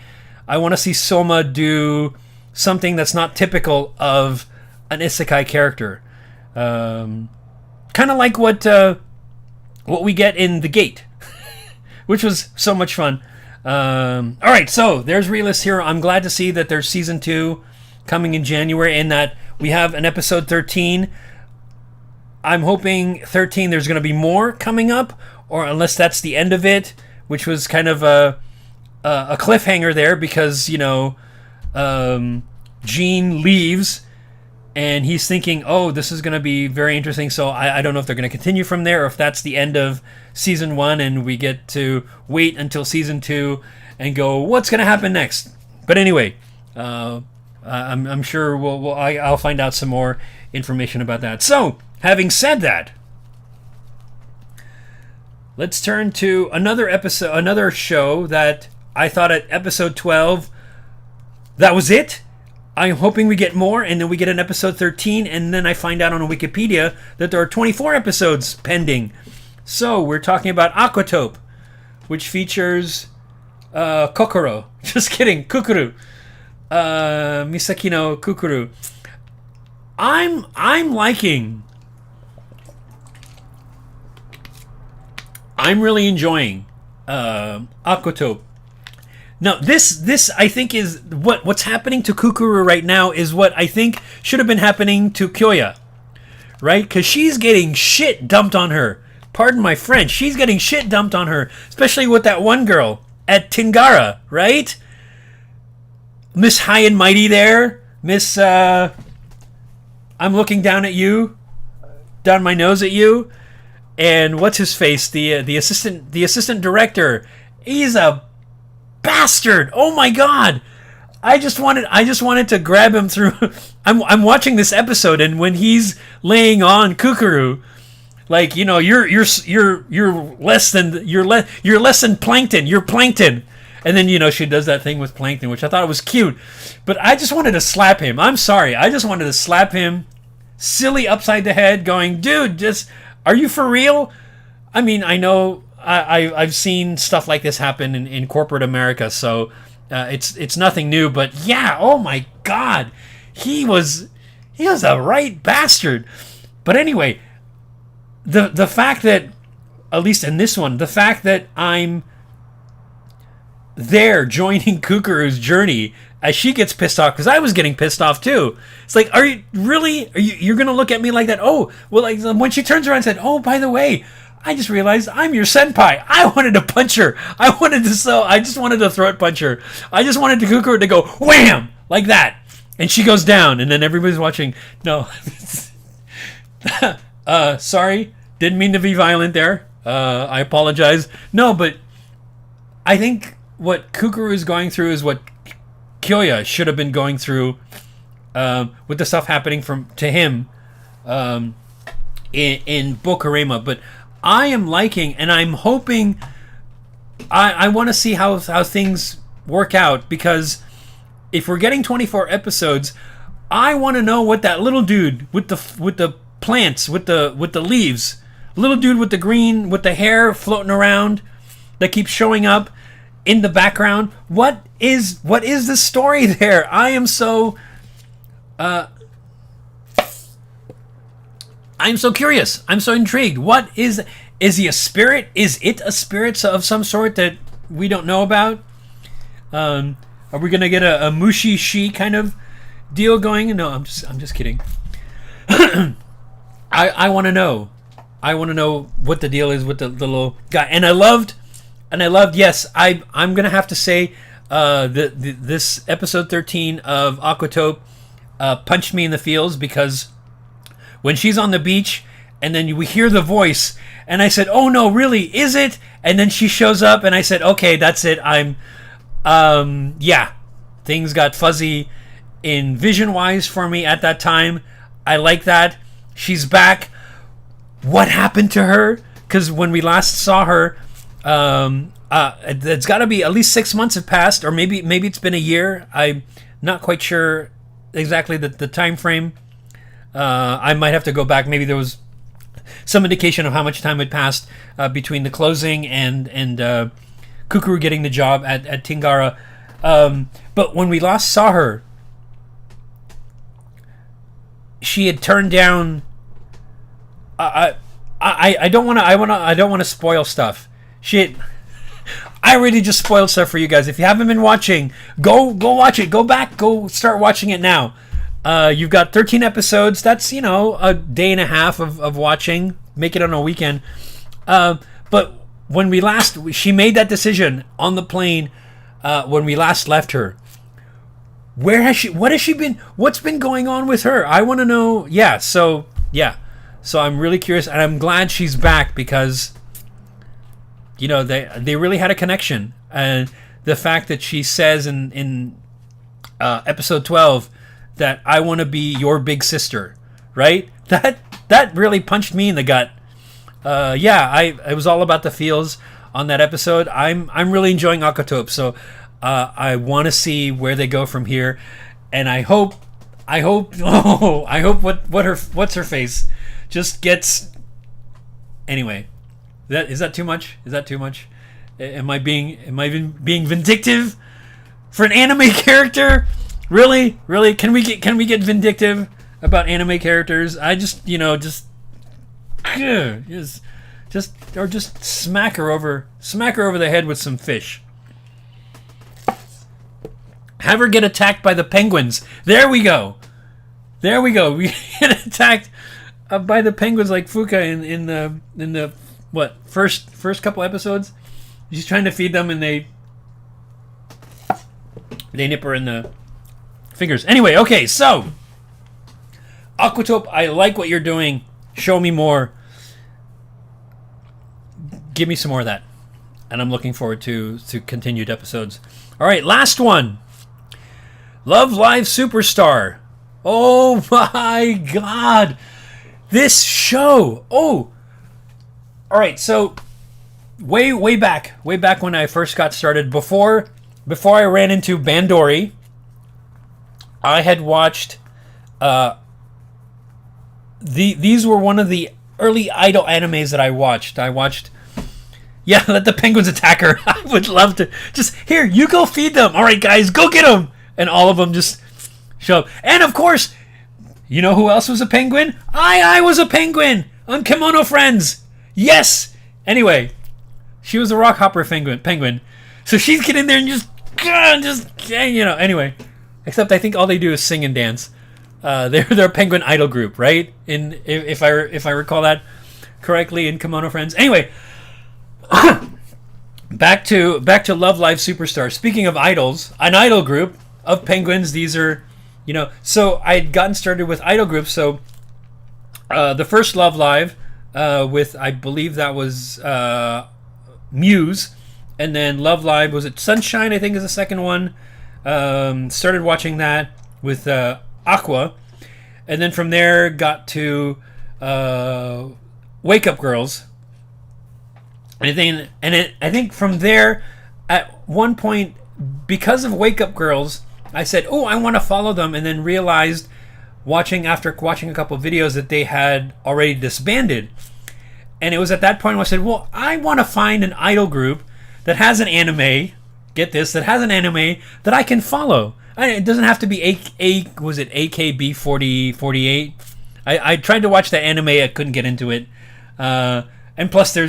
Soma do something that's not typical of an isekai character, kind of like what we get in The Gate, which was so much fun. All right, so there's Realist Hero. I'm glad to see that there's season 2 coming in January, and that we have an episode 13. I'm hoping 13 there's going to be more coming up, or unless that's the end of it, which was kind of a cliffhanger there, because Gene leaves and he's thinking, oh, this is going to be very interesting. So I don't know if they're going to continue from there, or if that's the end of season 1 and we get to wait until season 2 and go, what's going to happen next? But anyway, I'm sure I'll find out some more information about that. So, having said that, let's turn to another show that I thought at episode 12, that was it. I'm hoping we get more, and then we get an episode 13, and then I find out on Wikipedia that there are 24 episodes pending. So, we're talking about Aquatope, which features Kokoro. Just kidding, Kukuru. Misaki no Kukuru. I'm liking. I'm really enjoying Akoto. Now, this I think is what's happening to Kukuru right now is what I think should have been happening to Kyoya, right? Because she's getting shit dumped on her. Pardon my French. She's getting shit dumped on her, especially with that one girl at Tingara, right? Miss High and Mighty there, Miss. I'm looking down at you, down my nose at you. And what's his face? The assistant director. He's a bastard. Oh my god. I just wanted to grab him through. I'm watching this episode, and when he's laying on Kukuru, like, you know, you're less than plankton. You're plankton. And then, you know, she does that thing with plankton, which I thought was cute. But I just wanted to slap him. I'm sorry. I just wanted to slap him silly upside the head, going, dude, just. Are you for real? I mean, I know I've seen stuff like this happen in corporate America, so it's nothing new. But yeah, oh my God, he was a right bastard. But anyway, the fact that, at least in this one, the fact that I'm there joining Kukuru's journey as she gets pissed off, because I was getting pissed off too. It's like, are you really? You're gonna look at me like that? Oh, well, like when she turns around and said, "Oh, by the way, I just realized I'm your senpai." I wanted to punch her. I just wanted to throat punch her. I just wanted Kukuru to go wham like that, and she goes down, and then everybody's watching. No, sorry, didn't mean to be violent there. I apologize. No, but I think what Kukuru is going through is what Kyoya should have been going through with the stuff happening to him in Bokurema. But I am liking, and I'm hoping, I want to see how things work out, because if we're getting 24 episodes, I want to know what that little dude with the plants, with the leaves, little dude with the green, with the hair floating around that keeps showing up in the background. What is the story there? I am so I'm so curious. I'm so intrigued. What is he a spirit? Is it a spirit of some sort that we don't know about? Are we gonna get a mushi-shi kind of deal going? No, I'm just kidding. I want to know. I want to know what the deal is with the little guy. And I loved. Yes, I'm gonna have to say, this episode 13 of Aquatope punched me in the feels, because when she's on the beach and then we hear the voice, and I said, "Oh no, really? Is it?" And then she shows up, and I said, "Okay, that's it." Yeah, things got fuzzy in vision-wise for me at that time. I like that. She's back. What happened to her? Because when we last saw her, it's got to be at least 6 months have passed, or maybe it's been a year. I'm not quite sure exactly the time frame. I might have to go back. Maybe there was some indication of how much time had passed between the closing and Kukuru getting the job at Tingara. But when we last saw her, she had turned down. I don't want to spoil stuff. I already just spoiled stuff for you guys. If you haven't been watching, go watch it. Go back. Go start watching it now. You've got 13 episodes. That's, a day and a half of watching. Make it on a weekend. But when she made that decision on the plane when we last left her. Where has she? What has she been? What's been going on with her? I want to know. Yeah. So I'm really curious, and I'm glad she's back, because they really had a connection. And the fact that she says in episode 12 that I want to be your big sister, right? That really punched me in the gut. It was all about the feels on that episode. I'm really enjoying Aquatope, so I want to see where they go from here, and I hope what's her face just gets. Anyway, is that too much? Am I being vindictive for an anime character? Really? Really? Can we get vindictive about anime characters? I just, just smack her over the head with some fish. Have her get attacked by the penguins. There we go. We get attacked by the penguins like Fuka in the first couple episodes. She's trying to feed them and they nip her in the fingers. Anyway, okay, so Aquatope, I like what you're doing. Show me more. Give me some more of that. And I'm looking forward to continued episodes. All right, last one. Love Live Superstar. Oh my God. This show. Oh. All right, so way back when I first got started, before I ran into Bandori, I had watched these were one of the early idol animes that I watched. Yeah, let the penguins attack her. I would love to. Just, here, you go feed them. All right, guys, go get them. And all of them just show up. And, of course, you know who else was a penguin? I was a penguin on Kimono Friends. Yes. Anyway, she was a rock hopper penguin. So she'd get in there and just anyway. Except I think all they do is sing and dance. They're a penguin idol group, right? If I recall that correctly in Kimono Friends. Anyway, back to Love Live Superstar. Speaking of idols, an idol group of penguins. These are, so I'd gotten started with idol groups. So the first Love Live with, I believe that was Muse, and then Love Live, was it Sunshine? I think is the second one. Started watching that with Aqua, and then from there got to Wake Up Girls. I think from there, at one point, because of Wake Up Girls, I said, "Oh, I want to follow them," and then realized, after watching a couple of videos, that they had already disbanded. And it was at that point where I said, "Well, I want to find an idol group that has an anime. Get this, that has an anime that I can follow. It doesn't have to be was it AKB48? I tried to watch that anime. I couldn't get into it. And plus, they're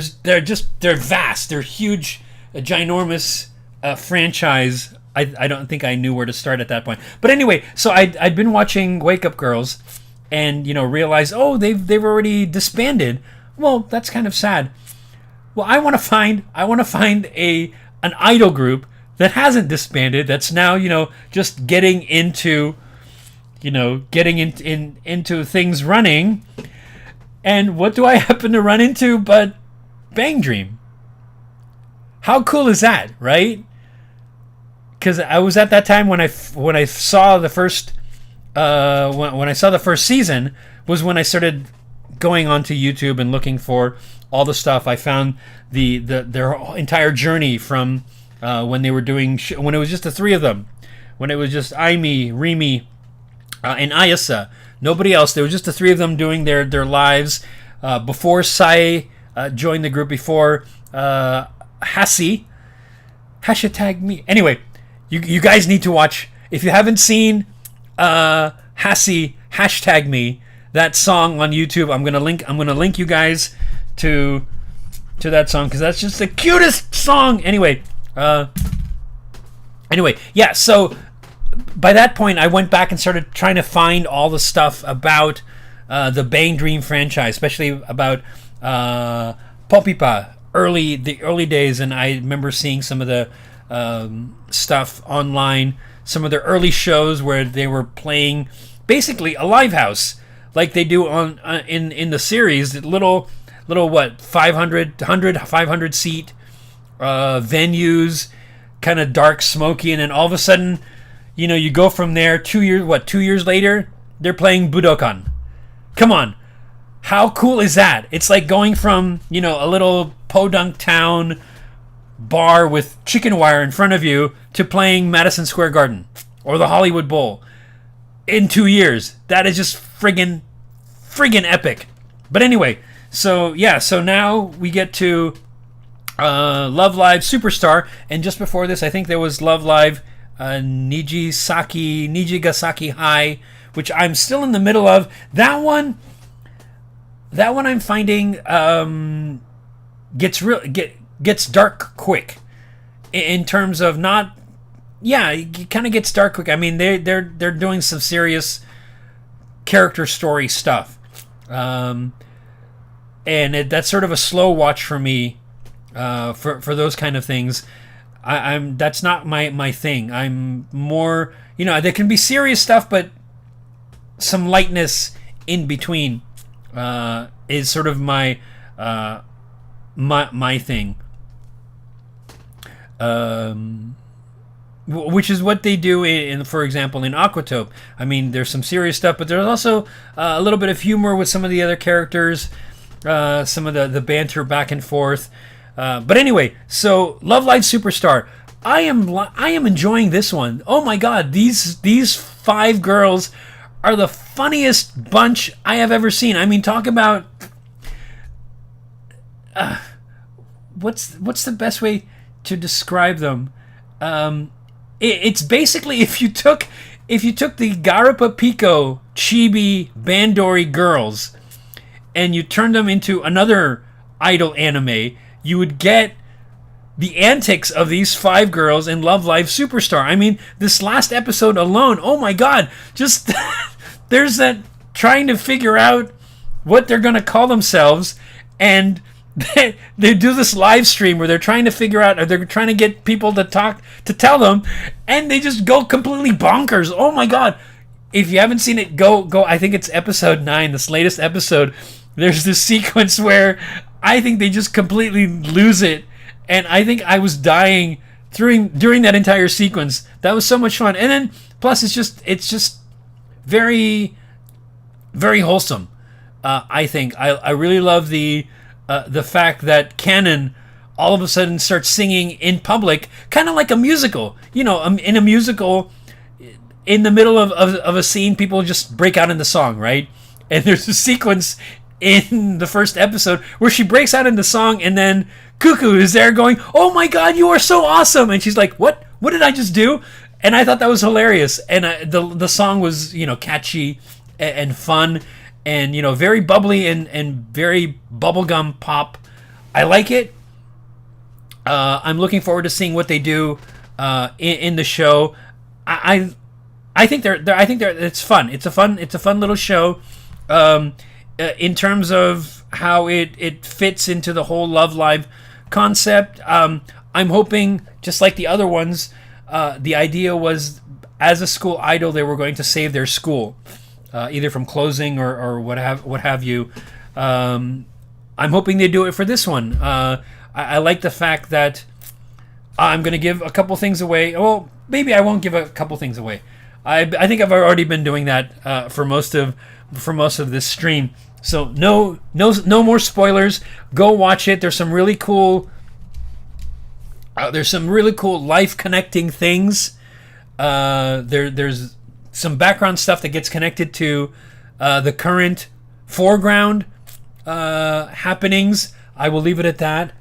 vast. They're huge, a ginormous franchise. I don't think I knew where to start at that point. But anyway, so I'd been watching Wake Up Girls, and realized, oh, they've already disbanded. Well, that's kind of sad. Well, I want to find an idol group that hasn't disbanded. That's now just getting into into things running. And what do I happen to run into but Bang Dream? How cool is that, right? Because I was at that time when I saw the first when I saw the first season was when I started going onto YouTube and looking for all the stuff. I found their entire journey from when they were doing when it was just the three of them, when it was just Aimi, Rimi, and Ayasa. Nobody else. There was just the three of them doing their lives before Sai joined the group. Before HASSY, #me. Anyway, you guys need to watch. If you haven't seen HASSY #me, that song on YouTube, I'm gonna link you guys to that song because that's just the cutest song. Anyway, yeah. So by that point, I went back and started trying to find all the stuff about the Bang Dream franchise, especially about Poppin'party, the early days, and I remember seeing some of the stuff online, some of their early shows where they were playing basically a live house, like they do on in the series, little 500 seat venues, kind of dark, smoky, and then all of a sudden, you go from there. 2 years later, they're playing Budokan. Come on. How cool is that? It's like going from, a little podunk town bar with chicken wire in front of you to playing Madison Square Garden or the Hollywood Bowl in 2 years. That is just friggin' epic. But anyway, so now we get to Love Live Superstar, and just before this, I think there was Love Live Nijigasaki High, which I'm still in the middle of. That one I'm finding gets dark quick in terms of not. Yeah, it kind of gets dark quick. I mean, they're doing some serious character story stuff, and that's sort of a slow watch for me for those kind of things. I'm that's not my thing. I'm more, there can be serious stuff, but some lightness in between is sort of my thing. Which is what they do for example, in Aquatope. I mean, there's some serious stuff, but there's also a little bit of humor with some of the other characters, some of the banter back and forth. But anyway, so Love Live Superstar. I am enjoying this one. Oh my God, these 5 girls are the funniest bunch I have ever seen. I mean, talk about what's the best way to describe them? It's basically if you took the GARUPA PICO Chibi Bandori girls and you turned them into another idol anime, you would get the antics of these 5 girls in Love Live Superstar. I mean, this last episode alone, oh my God, just there's that trying to figure out what they're going to call themselves, and they do this live stream where they're trying to figure out, or they're trying to get people to tell them, and they just go completely bonkers. Oh my God. If you haven't seen it, go. I think it's episode 9, this latest episode. There's this sequence where I think they just completely lose it, and I think I was dying during that entire sequence. That was so much fun. And then plus it's just very, very wholesome. I think I really love the fact that Canon all of a sudden starts singing in public, kind of like a musical. In a musical, in the middle of a scene, people just break out into song, right? And there's a sequence in the first episode where she breaks out into song, and then Cuckoo is there going, "Oh my God, you are so awesome!" And she's like, "What did I just do?" And I thought that was hilarious. And the song was catchy and fun, and very bubbly and very bubblegum pop. I like it. I'm looking forward to seeing what they do in the show. I think it's fun. It's a fun little show. In terms of how it fits into the whole Love Live concept, I'm hoping, just like the other ones, the idea was, as a school idol, they were going to save their school, either from closing or what have you. I'm hoping they do it for this one. I like the fact that I'm going to give a couple things away. Well, maybe I won't give a couple things away. I think I've already been doing that for most of this stream. So no more spoilers. Go watch it. There's some really cool life connecting things. There's some background stuff that gets connected to the current foreground happenings. I will leave it at that.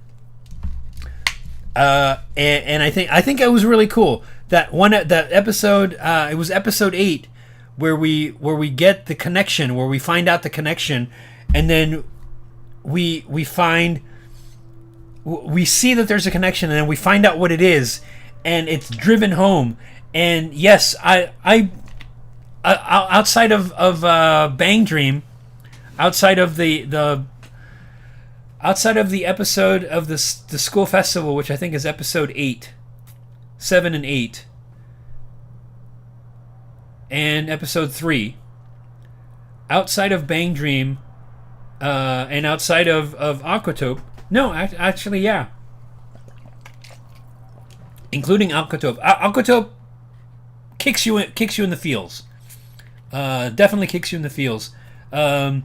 And I think it was really cool that episode. It was episode 8 where we get the connection, where we find out the connection, and then we see that there's a connection, and then we find out what it is, and it's driven home. And yes, I outside of Bang Dream, outside of the episode of the school festival, which I think is episode 8, 7 and 8, and episode 3, outside of Bang Dream, and outside of Aquatope, no, actually, yeah, including Aquatope. Aquatope kicks you in the feels. Definitely kicks you in the feels. So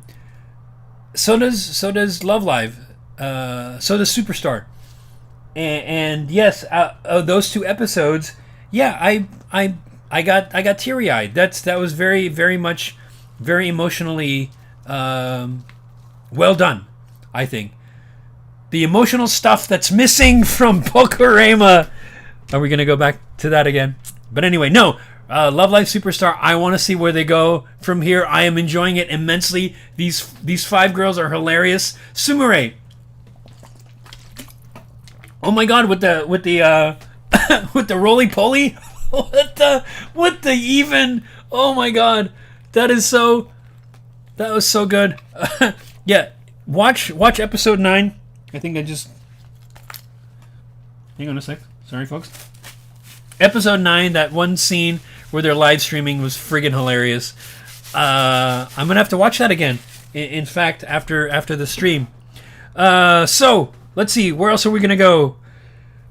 does Love Live. So does Superstar. And yes, those 2 episodes, yeah, I got teary eyed. That was very, very much, very emotionally well done. I think the emotional stuff that's missing from Polka. Are we gonna go back to that again? But anyway, no. Love Live Superstar, I want to see where they go from here. I am enjoying it immensely. These 5 girls are hilarious. Sumire. Oh my god, with the with the roly-poly? What the even? Oh my god. That was so good. Yeah, watch episode 9. I think I just... Hang on a sec. Sorry, folks. Episode 9, that one scene where they're live streaming was friggin' hilarious. I'm gonna have to watch that again. In fact, after the stream. So let's see. Where else are we gonna go?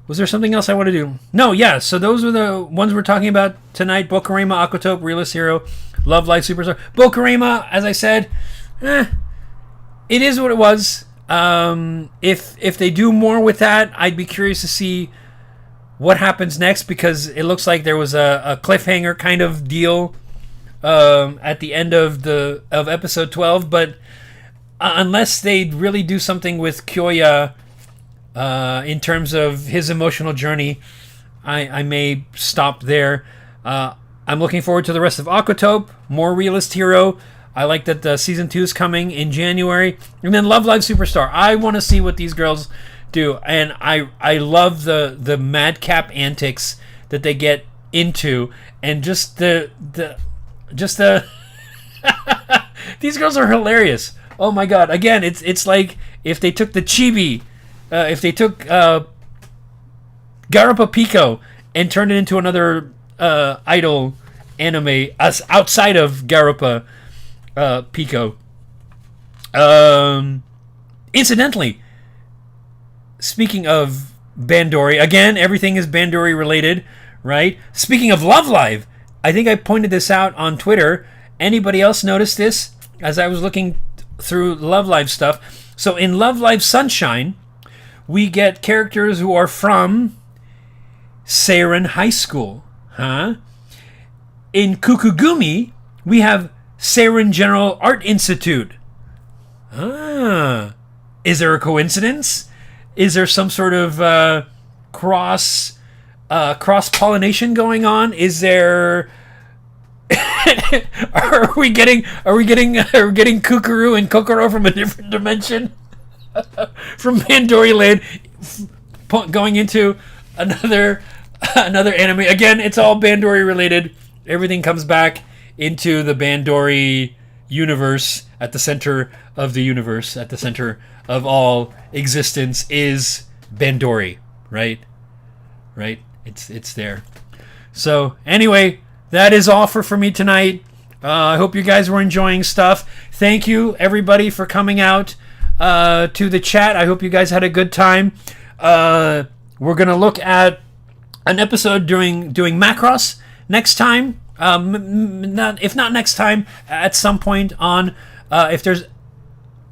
Was there something else I want to do? No, yeah. So those were the ones we're talking about tonight. Bokurema, Aquatope, Realist Hero, Love Live Superstar. Bokurema, as I said, it is what it was. If they do more with that, I'd be curious to see what happens next, because it looks like there was a cliffhanger kind of deal at the end of episode 12. But unless they really do something with Kyoya in terms of his emotional journey, I may stop there. I'm looking forward to the rest of Aquatope, more Realist Hero. I like that the season 2 is coming in January, and then Love Live Superstar. I want to see what these girls do, and I love the madcap antics that they get into, and just the these girls are hilarious. Oh my god! Again, it's like if they took the chibi, if they took GARUPA PICO and turned it into another idol anime outside of GARUPA PICO. Incidentally, speaking of Bandori, again, everything is Bandori related, right? Speaking of Love Live, I think I pointed this out on Twitter. Anybody else notice this as I was looking through Love Live stuff? So in Love Live Sunshine, we get characters who are from Seiren High School. Huh? In Kukugumi, we have Seiren General Art Institute. Ah. Is there a coincidence? Is there some sort of cross pollination going on? Is there are we getting Kukuru and Kokoro from a different dimension? From Bandori-related going into another anime. Again, it's all Bandori related. Everything comes back into the Bandori universe. At the center of the universe, at the center of all existence, is Bandori, right? It's there. So anyway, that is all for me tonight. I hope you guys were enjoying stuff. Thank you everybody for coming out to the chat. I hope you guys had a good time. We're gonna look at an episode doing Macross next time. If not next time, at some point on. If there's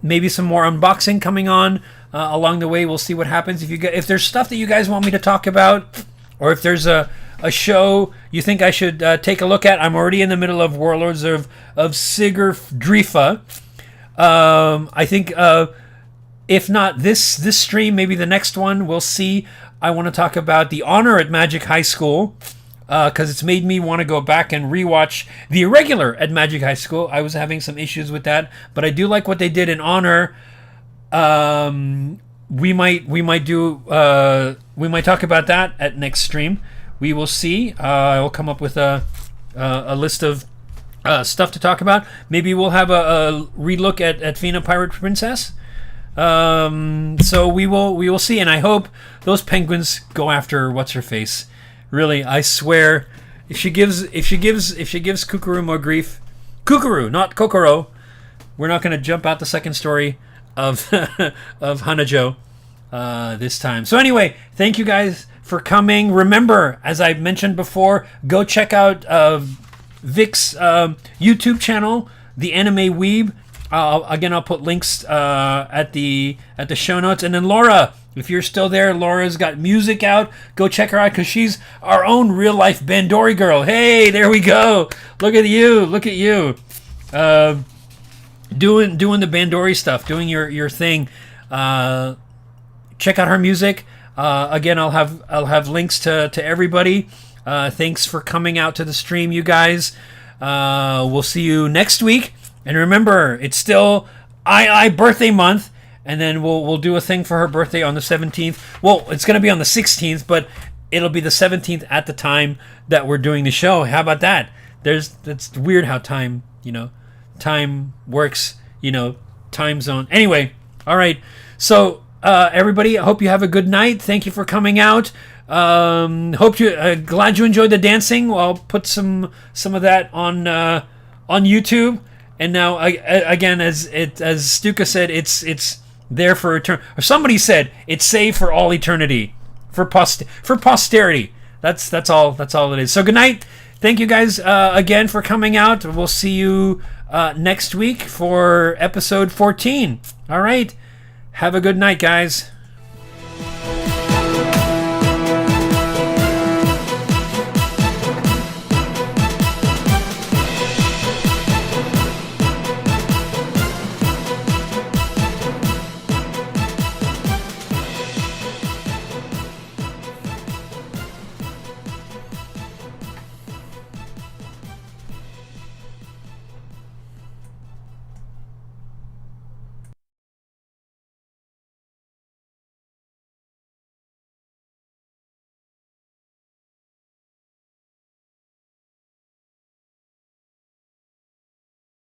maybe some more unboxing coming on along the way, we'll see what happens. If there's stuff that you guys want me to talk about, or if there's a show you think I should take a look at, I'm already in the middle of Warlords of Sigurd Drifa. I think if not this stream, maybe the next one, we'll see. I want to talk about The Honor at Magic High School, because it's made me want to go back and rewatch The Irregular at Magic High School. I was having some issues with that, but I do like what they did in Honor. We might talk about that at next stream. We will see. I'll come up with a list of stuff to talk about. Maybe we'll have a relook at Fina Pirate Princess. So we will see, and I hope those penguins go after what's her face. Really, I swear, if she gives Kukuru more grief, Kukuru, not Kokoro, we're not going to jump out the second story of of Hanajo this time. So anyway, thank you guys for coming. Remember, as I mentioned before, go check out Vic's YouTube channel, The Anime Weeb. Again, I'll put links at the show notes. And then Laura, if you're still there, Laura's got music out. Go check her out, because she's our own real life Bandori girl. Hey, there we go. Look at you. Doing the Bandori stuff, doing your thing. Check out her music. Again, I'll have links to everybody. Thanks for coming out to the stream, you guys. We'll see you next week. And remember, it's still I birthday month, and then we'll do a thing for her birthday on the 17th. Well, it's going to be on the 16th, but it'll be the 17th at the time that we're doing the show. How about that? That's weird how time works, time zone. Anyway, all right. So, everybody, I hope you have a good night. Thank you for coming out. Hope you glad you enjoyed the dancing. I'll put some of that on YouTube. And now, again, as Stuka said, it's there for eternity. Or somebody said it's saved for all eternity, for posterity. That's all it is. So good night. Thank you guys again for coming out. We'll see you next week for episode 14. All right. Have a good night, guys.